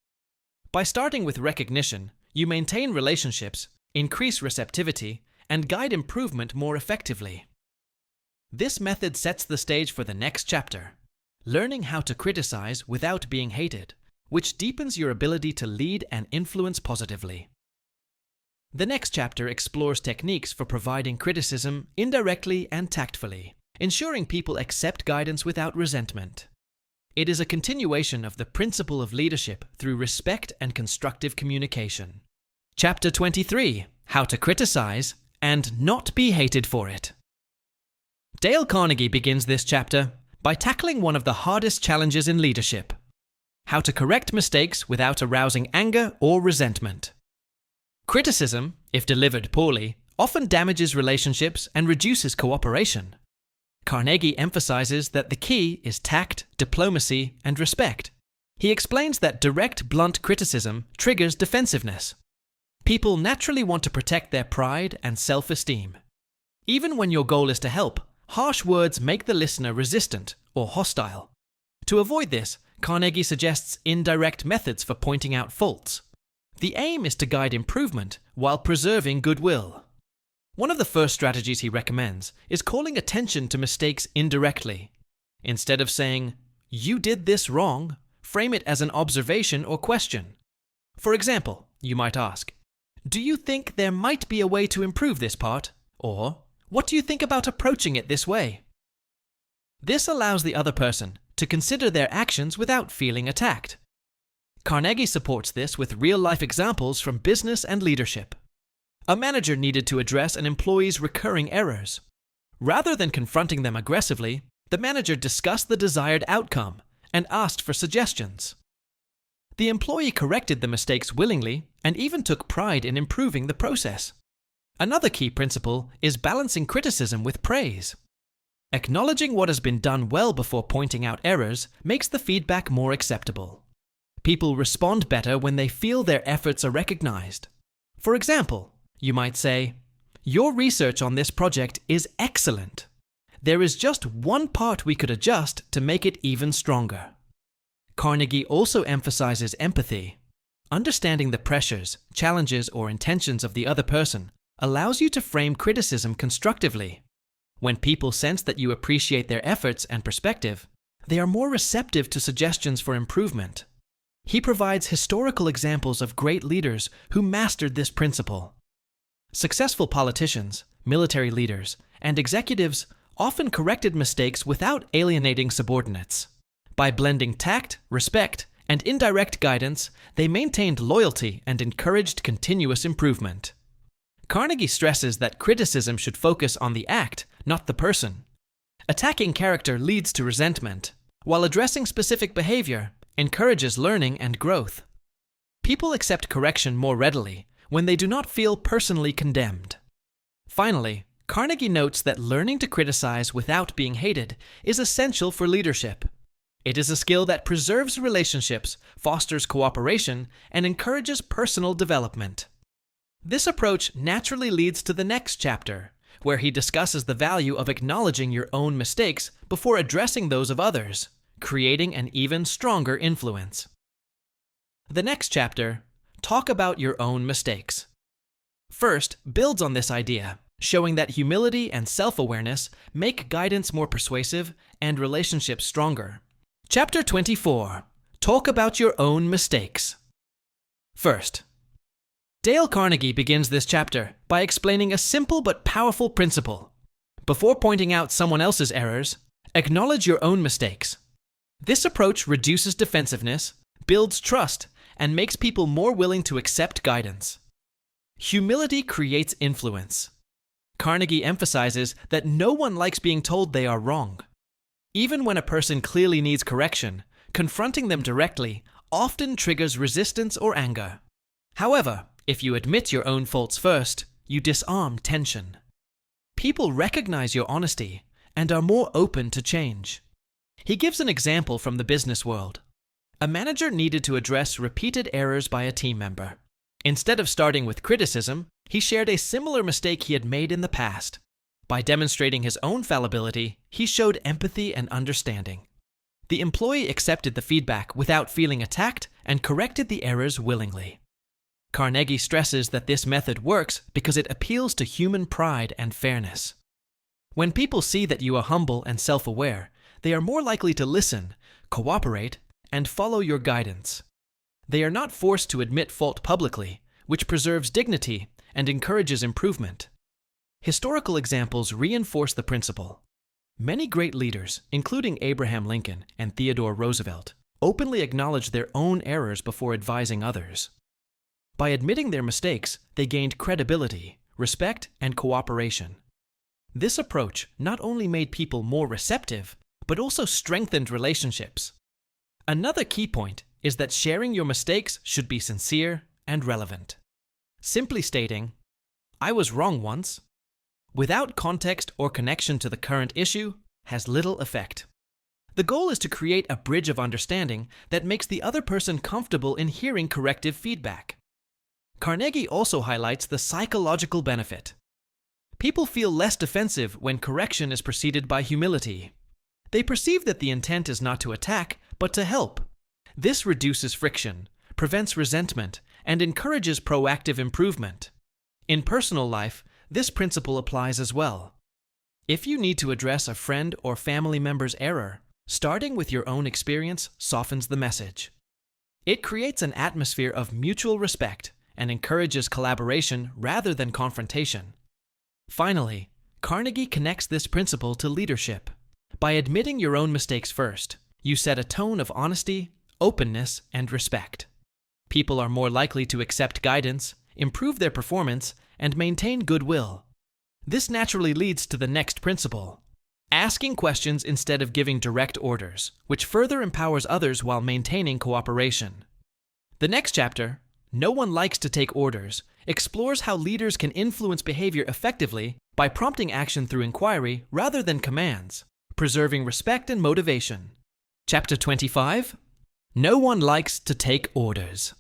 By starting with recognition, you maintain relationships, increase receptivity, and guide improvement more effectively. This method sets the stage for the next chapter, learning how to criticize without being hated, which deepens your ability to lead and influence positively. The next chapter explores techniques for providing criticism indirectly and tactfully, ensuring people accept guidance without resentment. It is a continuation of the principle of leadership through respect and constructive communication. Chapter 23: How to Criticize and Not Be Hated for It. Dale Carnegie begins this chapter by tackling one of the hardest challenges in leadership: how to correct mistakes without arousing anger or resentment. Criticism, if delivered poorly, often damages relationships and reduces cooperation. Carnegie emphasizes that the key is tact, diplomacy, and respect. He explains that direct, blunt criticism triggers defensiveness. People naturally want to protect their pride and self-esteem. Even when your goal is to help, harsh words make the listener resistant or hostile. To avoid this, Carnegie suggests indirect methods for pointing out faults. The aim is to guide improvement while preserving goodwill. One of the first strategies he recommends is calling attention to mistakes indirectly. Instead of saying, "You did this wrong," frame it as an observation or question. For example, you might ask, "Do you think there might be a way to improve this part?" Or, "What do you think about approaching it this way?" This allows the other person to consider their actions without feeling attacked. Carnegie supports this with real-life examples from business and leadership. A manager needed to address an employee's recurring errors. Rather than confronting them aggressively, the manager discussed the desired outcome and asked for suggestions. The employee corrected the mistakes willingly and even took pride in improving the process. Another key principle is balancing criticism with praise. Acknowledging what has been done well before pointing out errors makes the feedback more acceptable. People respond better when they feel their efforts are recognized. For example, you might say, "Your research on this project is excellent. There is just one part we could adjust to make it even stronger." Carnegie also emphasizes empathy. Understanding the pressures, challenges, or intentions of the other person allows you to frame criticism constructively. When people sense that you appreciate their efforts and perspective, they are more receptive to suggestions for improvement. He provides historical examples of great leaders who mastered this principle. Successful politicians, military leaders, and executives often corrected mistakes without alienating subordinates. By blending tact, respect, and indirect guidance, they maintained loyalty and encouraged continuous improvement. Carnegie stresses that criticism should focus on the act, not the person. Attacking character leads to resentment, while addressing specific behavior encourages learning and growth. People accept correction more readily when they do not feel personally condemned. Finally, Carnegie notes that learning to criticize without being hated is essential for leadership. It is a skill that preserves relationships, fosters cooperation, and encourages personal development. This approach naturally leads to the next chapter, where he discusses the value of acknowledging your own mistakes before addressing those of others, creating an even stronger influence. The next chapter, Talk About Your Own Mistakes, first builds on this idea, showing that humility and self-awareness make guidance more persuasive and relationships stronger. Chapter 24, Talk About Your Own Mistakes. First, Dale Carnegie begins this chapter by explaining a simple but powerful principle. Before pointing out someone else's errors, acknowledge your own mistakes. This approach reduces defensiveness, builds trust, and makes people more willing to accept guidance. Humility creates influence. Carnegie emphasizes that no one likes being told they are wrong. Even when a person clearly needs correction, confronting them directly often triggers resistance or anger. However, if you admit your own faults first, you disarm tension. People recognize your honesty and are more open to change. He gives an example from the business world. A manager needed to address repeated errors by a team member. Instead of starting with criticism, he shared a similar mistake he had made in the past. By demonstrating his own fallibility, he showed empathy and understanding. The employee accepted the feedback without feeling attacked and corrected the errors willingly. Carnegie stresses that this method works because it appeals to human pride and fairness. When people see that you are humble and self-aware, they are more likely to listen, cooperate, and follow your guidance. They are not forced to admit fault publicly, which preserves dignity and encourages improvement. Historical examples reinforce the principle. Many great leaders, including Abraham Lincoln and Theodore Roosevelt, openly acknowledged their own errors before advising others. By admitting their mistakes, they gained credibility, respect, and cooperation. This approach not only made people more receptive, but also strengthened relationships. Another key point is that sharing your mistakes should be sincere and relevant. Simply stating, "I was wrong once," without context or connection to the current issue, has little effect. The goal is to create a bridge of understanding that makes the other person comfortable in hearing corrective feedback. Carnegie also highlights the psychological benefit. People feel less defensive when correction is preceded by humility. They perceive that the intent is not to attack, but to help. This reduces friction, prevents resentment, and encourages proactive improvement. In personal life, this principle applies as well. If you need to address a friend or family member's error, starting with your own experience softens the message. It creates an atmosphere of mutual respect and encourages collaboration rather than confrontation. Finally, Carnegie connects this principle to leadership. By admitting your own mistakes first, you set a tone of honesty, openness, and respect. People are more likely to accept guidance, improve their performance, and maintain goodwill. This naturally leads to the next principle: asking questions instead of giving direct orders, which further empowers others while maintaining cooperation. The next chapter, "No One Likes to Take Orders," explores how leaders can influence behavior effectively by prompting action through inquiry rather than commands, preserving respect and motivation. Chapter 25, No One Likes to Take Orders.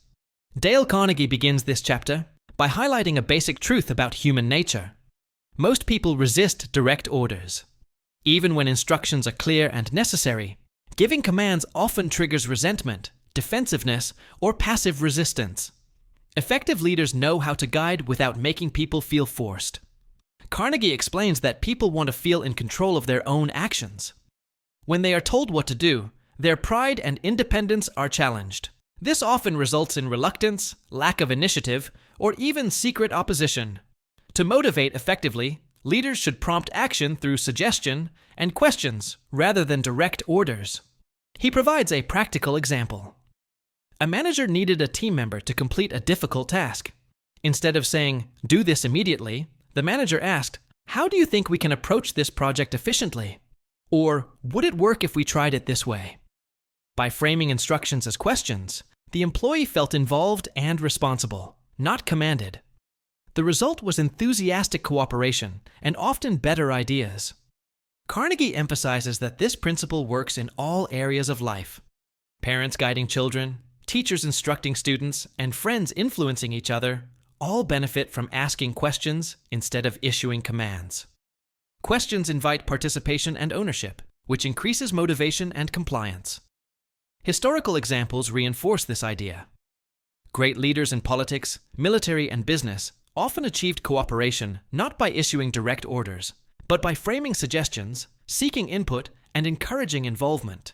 Dale Carnegie begins this chapter by highlighting a basic truth about human nature. Most people resist direct orders. Even when instructions are clear and necessary, giving commands often triggers resentment, defensiveness, or passive resistance. Effective leaders know how to guide without making people feel forced. Carnegie explains that people want to feel in control of their own actions. When they are told what to do, their pride and independence are challenged. This often results in reluctance, lack of initiative, or even secret opposition. To motivate effectively, leaders should prompt action through suggestion and questions rather than direct orders. He provides a practical example. A manager needed a team member to complete a difficult task. Instead of saying, "Do this immediately," the manager asked, "How do you think we can approach this project efficiently?" Or, "Would it work if we tried it this way?" By framing instructions as questions, the employee felt involved and responsible, not commanded. The result was enthusiastic cooperation and often better ideas. Carnegie emphasizes that this principle works in all areas of life. Parents guiding children, teachers instructing students, and friends influencing each other all benefit from asking questions instead of issuing commands. Questions invite participation and ownership, which increases motivation and compliance. Historical examples reinforce this idea. Great leaders in politics, military, and business often achieved cooperation not by issuing direct orders, but by framing suggestions, seeking input, and encouraging involvement.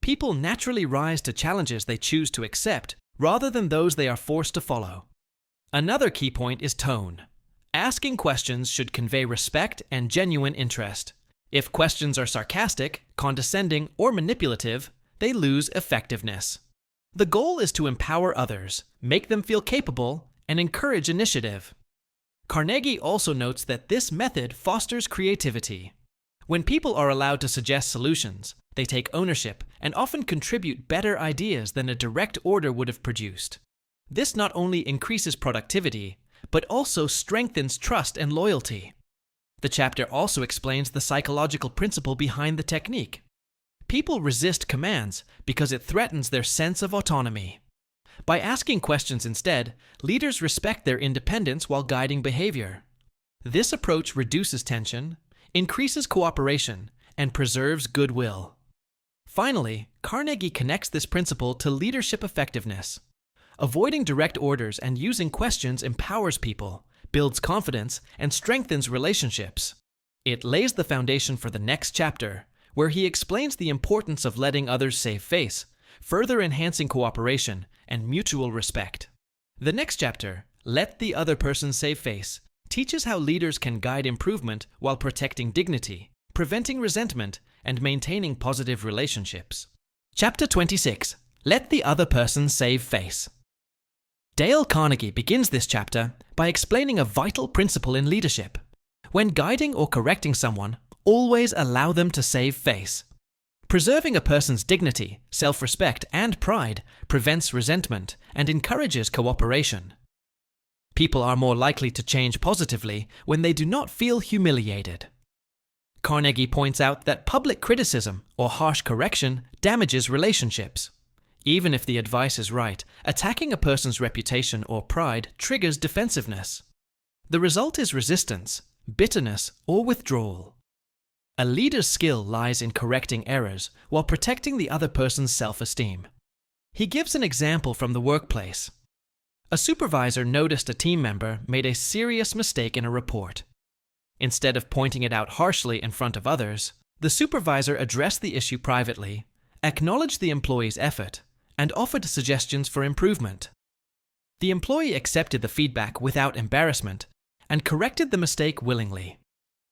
People naturally rise to challenges they choose to accept rather than those they are forced to follow. Another key point is tone. Asking questions should convey respect and genuine interest. If questions are sarcastic, condescending, or manipulative, they lose effectiveness. The goal is to empower others, make them feel capable, and encourage initiative. Carnegie also notes that this method fosters creativity. When people are allowed to suggest solutions, they take ownership and often contribute better ideas than a direct order would have produced. This not only increases productivity, but also strengthens trust and loyalty. The chapter also explains the psychological principle behind the technique. People resist commands because it threatens their sense of autonomy. By asking questions instead, leaders respect their independence while guiding behavior. This approach reduces tension, increases cooperation, and preserves goodwill. Finally, Carnegie connects this principle to leadership effectiveness. Avoiding direct orders and using questions empowers people, builds confidence, and strengthens relationships. It lays the foundation for the next chapter, where he explains the importance of letting others save face, further enhancing cooperation and mutual respect. The next chapter, Let the Other Person Save Face, teaches how leaders can guide improvement while protecting dignity, preventing resentment, and maintaining positive relationships. Chapter 26, Let the Other Person Save Face. Dale Carnegie begins this chapter by explaining a vital principle in leadership. When guiding or correcting someone, always allow them to save face. Preserving a person's dignity, self-respect, and pride prevents resentment and encourages cooperation. People are more likely to change positively when they do not feel humiliated. Carnegie points out that public criticism or harsh correction damages relationships. Even if the advice is right, attacking a person's reputation or pride triggers defensiveness. The result is resistance, bitterness, or withdrawal. A leader's skill lies in correcting errors while protecting the other person's self-esteem. He gives an example from the workplace. A supervisor noticed a team member made a serious mistake in a report. Instead of pointing it out harshly in front of others, the supervisor addressed the issue privately, acknowledged the employee's effort, and offered suggestions for improvement. The employee accepted the feedback without embarrassment and corrected the mistake willingly.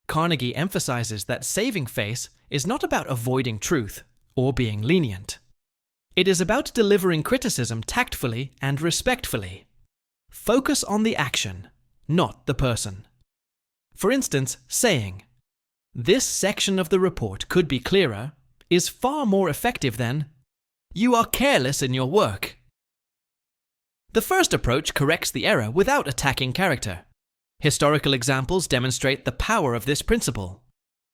Carnegie emphasizes that saving face is not about avoiding truth or being lenient. It is about delivering criticism tactfully and respectfully. Focus on the action, not the person. For instance, saying, "This section of the report could be clearer," is far more effective than, "You are careless in your work." The first approach corrects the error without attacking character. Historical examples demonstrate the power of this principle.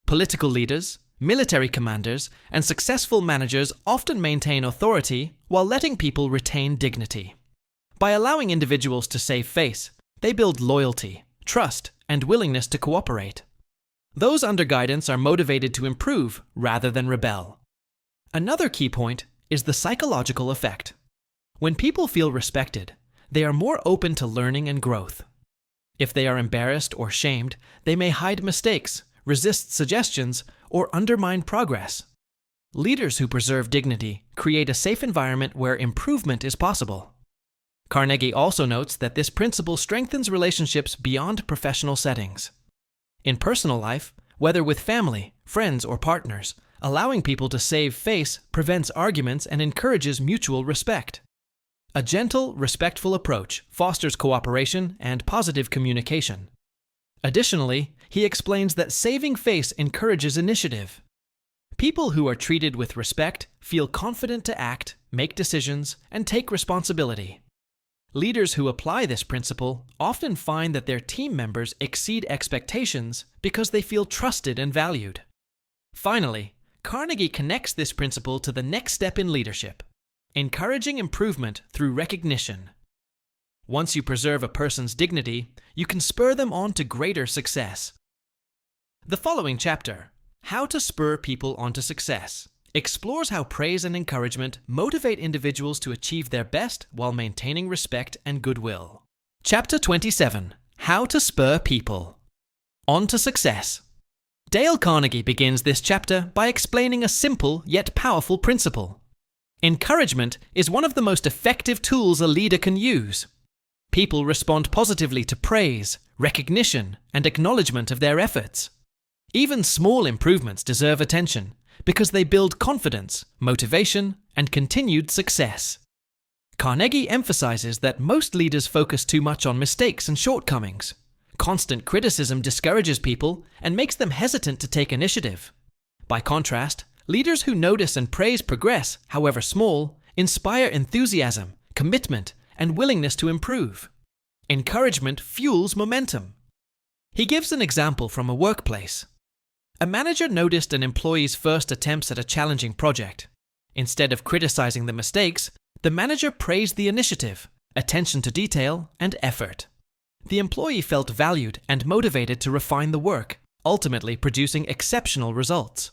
Political leaders, military commanders, and successful managers often maintain authority while letting people retain dignity. By allowing individuals to save face, they build loyalty, trust, and willingness to cooperate. Those under guidance are motivated to improve rather than rebel. Another key point is the psychological effect. When people feel respected, they are more open to learning and growth. If they are embarrassed or shamed, they may hide mistakes, resist suggestions, or undermine progress. Leaders who preserve dignity create a safe environment where improvement is possible. Carnegie also notes that this principle strengthens relationships beyond professional settings. In personal life, whether with family, friends, or partners, allowing people to save face prevents arguments and encourages mutual respect. A gentle, respectful approach fosters cooperation and positive communication. Additionally, he explains that saving face encourages initiative. People who are treated with respect feel confident to act, make decisions, and take responsibility. Leaders who apply this principle often find that their team members exceed expectations because they feel trusted and valued. Finally, Carnegie connects this principle to the next step in leadership: encouraging improvement through recognition. Once you preserve a person's dignity, you can spur them on to greater success. The following chapter, How to Spur People Onto Success, explores how praise and encouragement motivate individuals to achieve their best while maintaining respect and goodwill. Chapter 27, How to Spur People On to Success. Dale Carnegie begins this chapter by explaining a simple yet powerful principle. Encouragement is one of the most effective tools a leader can use. People respond positively to praise, recognition, and acknowledgement of their efforts. Even small improvements deserve attention because they build confidence, motivation, and continued success. Carnegie emphasizes that most leaders focus too much on mistakes and shortcomings. Constant criticism discourages people and makes them hesitant to take initiative. By contrast, leaders who notice and praise progress, however small, inspire enthusiasm, commitment, and willingness to improve. Encouragement fuels momentum. He gives an example from a workplace. A manager noticed an employee's first attempts at a challenging project. Instead of criticizing the mistakes, the manager praised the initiative, attention to detail, and effort. The employee felt valued and motivated to refine the work, ultimately producing exceptional results.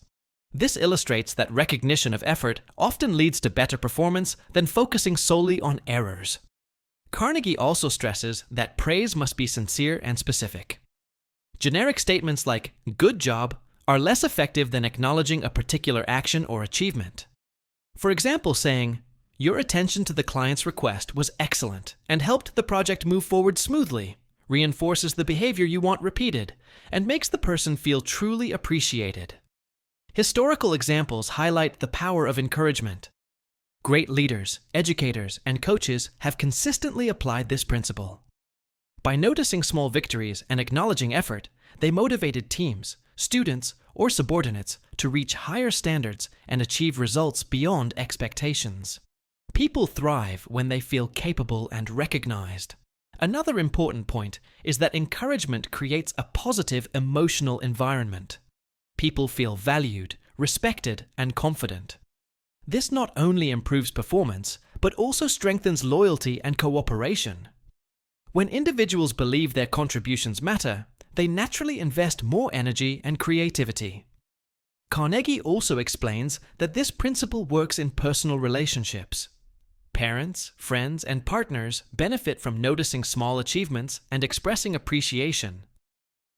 This illustrates that recognition of effort often leads to better performance than focusing solely on errors. Carnegie also stresses that praise must be sincere and specific. Generic statements like "good job" are less effective than acknowledging a particular action or achievement. For example, saying, "Your attention to the client's request was excellent and helped the project move forward smoothly," reinforces the behavior you want repeated and makes the person feel truly appreciated. Historical examples highlight the power of encouragement. Great leaders, educators, and coaches have consistently applied this principle. By noticing small victories and acknowledging effort, they motivated teams, students, or subordinates to reach higher standards and achieve results beyond expectations. People thrive when they feel capable and recognized. Another important point is that encouragement creates a positive emotional environment. People feel valued, respected, and confident. This not only improves performance, but also strengthens loyalty and cooperation. When individuals believe their contributions matter, they naturally invest more energy and creativity. Carnegie also explains that this principle works in personal relationships. Parents, friends, and partners benefit from noticing small achievements and expressing appreciation.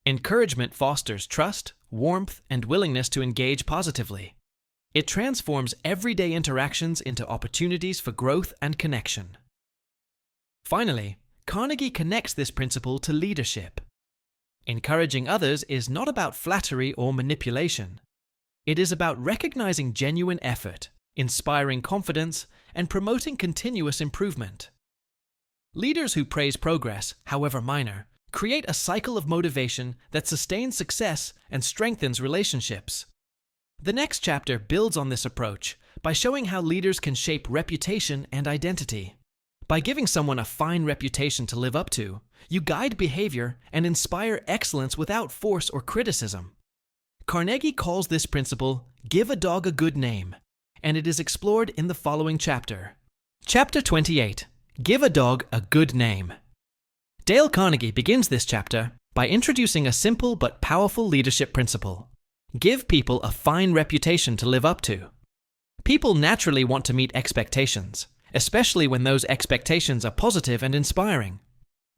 Encouragement fosters trust, warmth, and willingness to engage positively. It transforms everyday interactions into opportunities for growth and connection. Finally, Carnegie connects this principle to leadership. Encouraging others is not about flattery or manipulation. It is about recognizing genuine effort, inspiring confidence, and promoting continuous improvement. Leaders who praise progress, however minor, create a cycle of motivation that sustains success and strengthens relationships. The next chapter builds on this approach by showing how leaders can shape reputation and identity. By giving someone a fine reputation to live up to, you guide behavior and inspire excellence without force or criticism. Carnegie calls this principle "give a dog a good name," and it is explored in the following chapter. Chapter 28. Give a dog a good name. Dale Carnegie begins this chapter by introducing a simple but powerful leadership principle. Give people a fine reputation to live up to. People naturally want to meet expectations, especially when those expectations are positive and inspiring.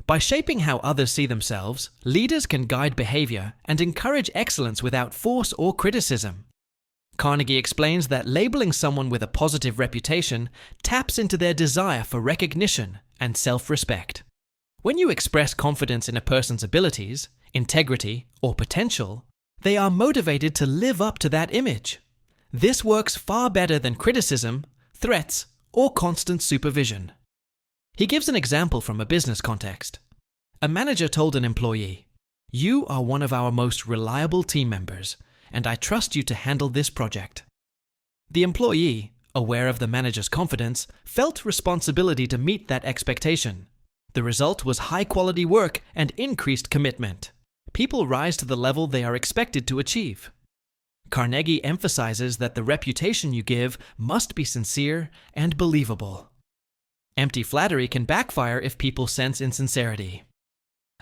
By shaping how others see themselves, leaders can guide behavior and encourage excellence without force or criticism. Carnegie explains that labeling someone with a positive reputation taps into their desire for recognition and self-respect. When you express confidence in a person's abilities, integrity, or potential, they are motivated to live up to that image. This works far better than criticism, threats, or constant supervision. He gives an example from a business context. A manager told an employee, "You are one of our most reliable team members, and I trust you to handle this project." The employee, aware of the manager's confidence, felt responsibility to meet that expectation. The result was high-quality work and increased commitment. People rise to the level they are expected to achieve. Carnegie emphasizes that the reputation you give must be sincere and believable. Empty flattery can backfire if people sense insincerity.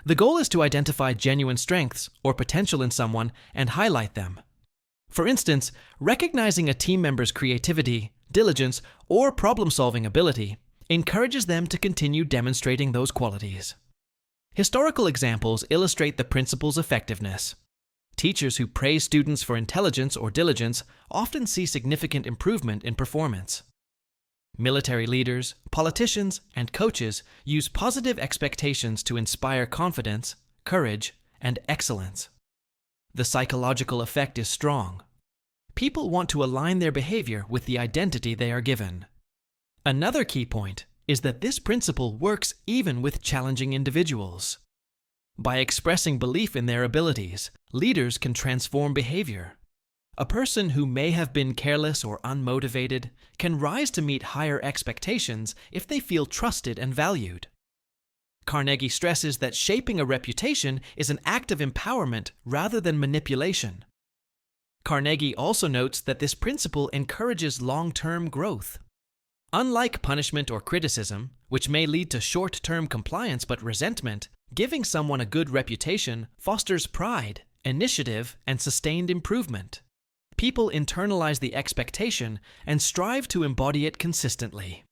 The goal is to identify genuine strengths or potential in someone and highlight them. For instance, recognizing a team member's creativity, diligence, or problem-solving ability encourages them to continue demonstrating those qualities. Historical examples illustrate the principle's effectiveness. Teachers who praise students for intelligence or diligence often see significant improvement in performance. Military leaders, politicians, and coaches use positive expectations to inspire confidence, courage, and excellence. The psychological effect is strong. People want to align their behavior with the identity they are given. Another key point is that this principle works even with challenging individuals. By expressing belief in their abilities, leaders can transform behavior. A person who may have been careless or unmotivated can rise to meet higher expectations if they feel trusted and valued. Carnegie stresses that shaping a reputation is an act of empowerment rather than manipulation. Carnegie also notes that this principle encourages long-term growth. Unlike punishment or criticism, which may lead to short-term compliance but resentment, giving someone a good reputation fosters pride, initiative, and sustained improvement. People internalize the expectation and strive to embody it consistently.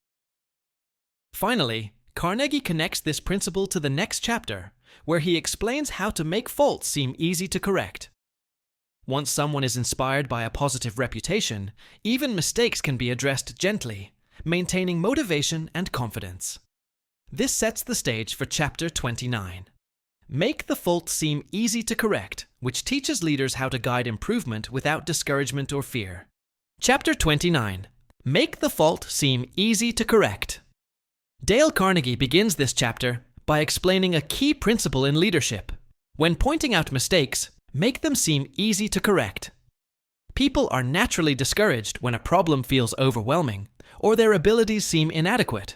Finally, Carnegie connects this principle to the next chapter, where he explains how to make faults seem easy to correct. Once someone is inspired by a positive reputation, even mistakes can be addressed gently, maintaining motivation and confidence. This sets the stage for Chapter 29. Make the fault seem easy to correct, which teaches leaders how to guide improvement without discouragement or fear. Chapter 29. Make the fault seem easy to correct. Dale Carnegie begins this chapter by explaining a key principle in leadership. When pointing out mistakes, make them seem easy to correct. People are naturally discouraged when a problem feels overwhelming or their abilities seem inadequate.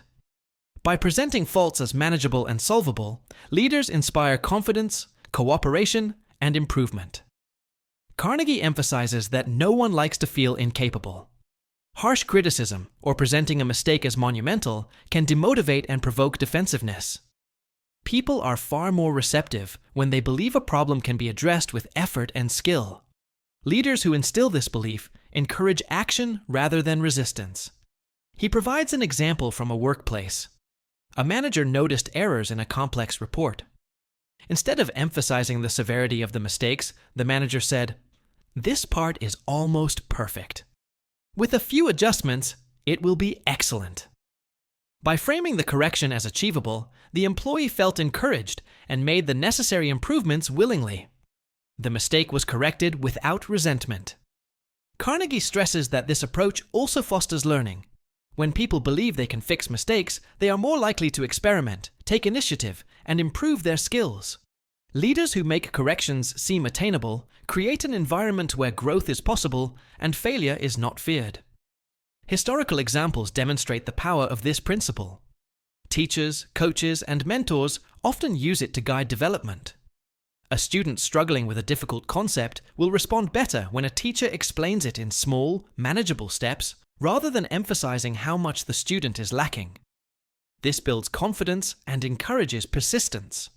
By presenting faults as manageable and solvable, leaders inspire confidence, cooperation, and improvement. Carnegie emphasizes that no one likes to feel incapable. Harsh criticism or presenting a mistake as monumental can demotivate and provoke defensiveness. People are far more receptive when they believe a problem can be addressed with effort and skill. Leaders who instill this belief encourage action rather than resistance. He provides an example from a workplace. A manager noticed errors in a complex report. Instead of emphasizing the severity of the mistakes, the manager said, "This part is almost perfect. With a few adjustments, it will be excellent." By framing the correction as achievable, the employee felt encouraged and made the necessary improvements willingly. The mistake was corrected without resentment. Carnegie stresses that this approach also fosters learning. When people believe they can fix mistakes, they are more likely to experiment, take initiative, and improve their skills. Leaders who make corrections seem attainable create an environment where growth is possible and failure is not feared. Historical examples demonstrate the power of this principle. Teachers, coaches, and mentors often use it to guide development. A student struggling with a difficult concept will respond better when a teacher explains it in small, manageable steps rather than emphasizing how much the student is lacking. This builds confidence and encourages persistence.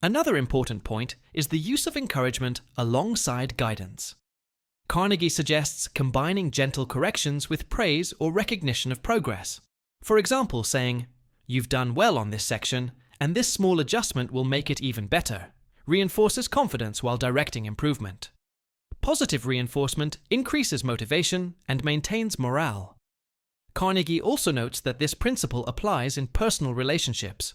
Another important point is the use of encouragement alongside guidance. Carnegie suggests combining gentle corrections with praise or recognition of progress. For example, saying, "You've done well on this section, and this small adjustment will make it even better," reinforces confidence while directing improvement. Positive reinforcement increases motivation and maintains morale. Carnegie also notes that this principle applies in personal relationships.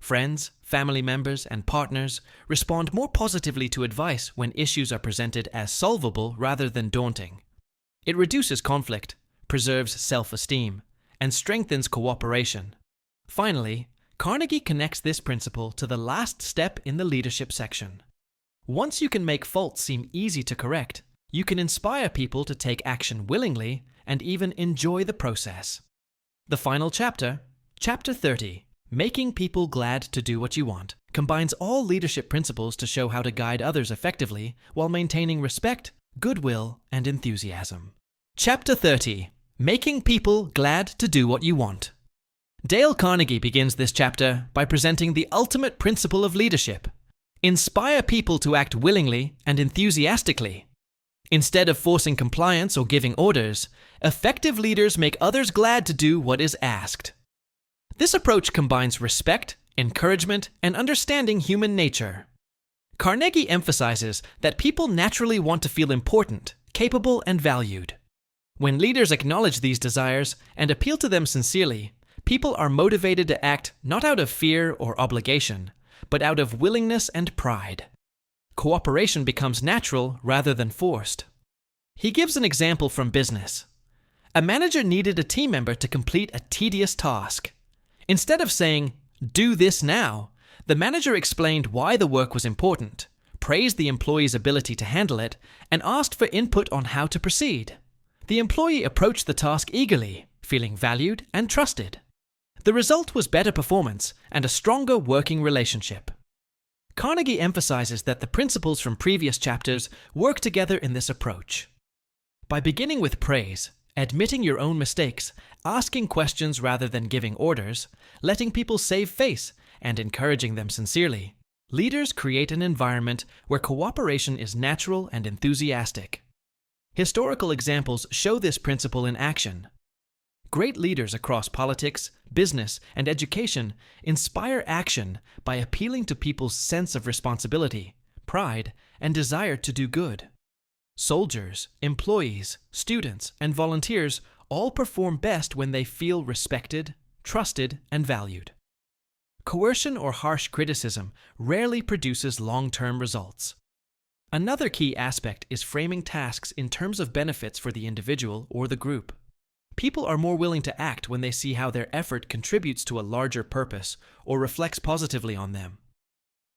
Friends, family members, and partners respond more positively to advice when issues are presented as solvable rather than daunting. It reduces conflict, preserves self-esteem, and strengthens cooperation. Finally, Carnegie connects this principle to the last step in the leadership section. Once you can make faults seem easy to correct, you can inspire people to take action willingly and even enjoy the process. The final chapter, Chapter 30, Making People Glad to Do What You Want, combines all leadership principles to show how to guide others effectively while maintaining respect, goodwill, and enthusiasm. Chapter 30, Making People Glad to Do What You Want. Dale Carnegie begins this chapter by presenting the ultimate principle of leadership. Inspire people to act willingly and enthusiastically. Instead of forcing compliance or giving orders, effective leaders make others glad to do what is asked. This approach combines respect, encouragement, and understanding human nature. Carnegie emphasizes that people naturally want to feel important, capable, and valued. When leaders acknowledge these desires and appeal to them sincerely, people are motivated to act not out of fear or obligation, but out of willingness and pride. Cooperation becomes natural rather than forced. He gives an example from business. A manager needed a team member to complete a tedious task. Instead of saying, "Do this now," the manager explained why the work was important, praised the employee's ability to handle it, and asked for input on how to proceed. The employee approached the task eagerly, feeling valued and trusted. The result was better performance and a stronger working relationship. Carnegie emphasizes that the principles from previous chapters work together in this approach. By beginning with praise, admitting your own mistakes, asking questions rather than giving orders, letting people save face, and encouraging them sincerely, leaders create an environment where cooperation is natural and enthusiastic. Historical examples show this principle in action. Great leaders across politics, business, and education inspire action by appealing to people's sense of responsibility, pride, and desire to do good. Soldiers, employees, students, and volunteers all perform best when they feel respected, trusted, and valued. Coercion or harsh criticism rarely produces long-term results. Another key aspect is framing tasks in terms of benefits for the individual or the group. People are more willing to act when they see how their effort contributes to a larger purpose or reflects positively on them.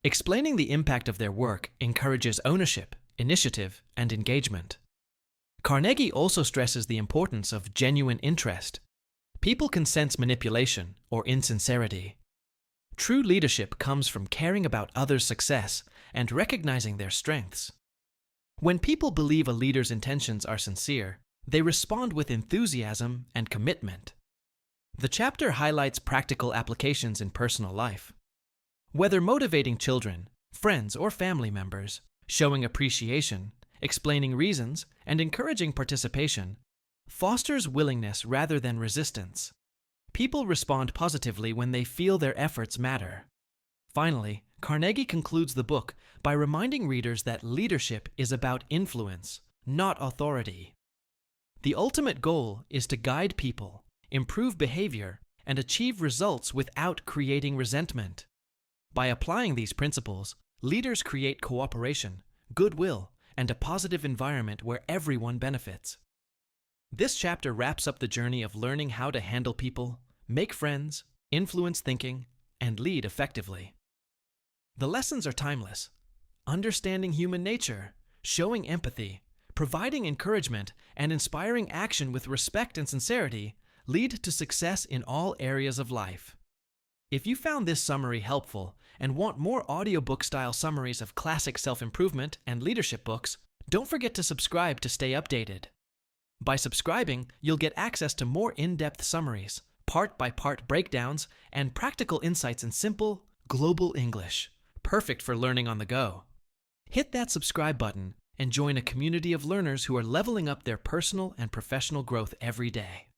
Explaining the impact of their work encourages ownership, initiative, and engagement. Carnegie also stresses the importance of genuine interest. People can sense manipulation or insincerity. True leadership comes from caring about others' success and recognizing their strengths. When people believe a leader's intentions are sincere, they respond with enthusiasm and commitment. The chapter highlights practical applications in personal life. Whether motivating children, friends, or family members, showing appreciation, explaining reasons, and encouraging participation fosters willingness rather than resistance. People respond positively when they feel their efforts matter. Finally, Carnegie concludes the book by reminding readers that leadership is about influence, not authority. The ultimate goal is to guide people, improve behavior, and achieve results without creating resentment. By applying these principles, leaders create cooperation, goodwill, and a positive environment where everyone benefits. This chapter wraps up the journey of learning how to handle people, make friends, influence thinking, and lead effectively. The lessons are timeless. Understanding human nature, showing empathy, providing encouragement, and inspiring action with respect and sincerity lead to success in all areas of life. If you found this summary helpful and want more audiobook-style summaries of classic self-improvement and leadership books, don't forget to subscribe to stay updated. By subscribing, you'll get access to more in-depth summaries, part-by-part breakdowns, and practical insights in simple, global English, perfect for learning on the go. Hit that subscribe button and join a community of learners who are leveling up their personal and professional growth every day.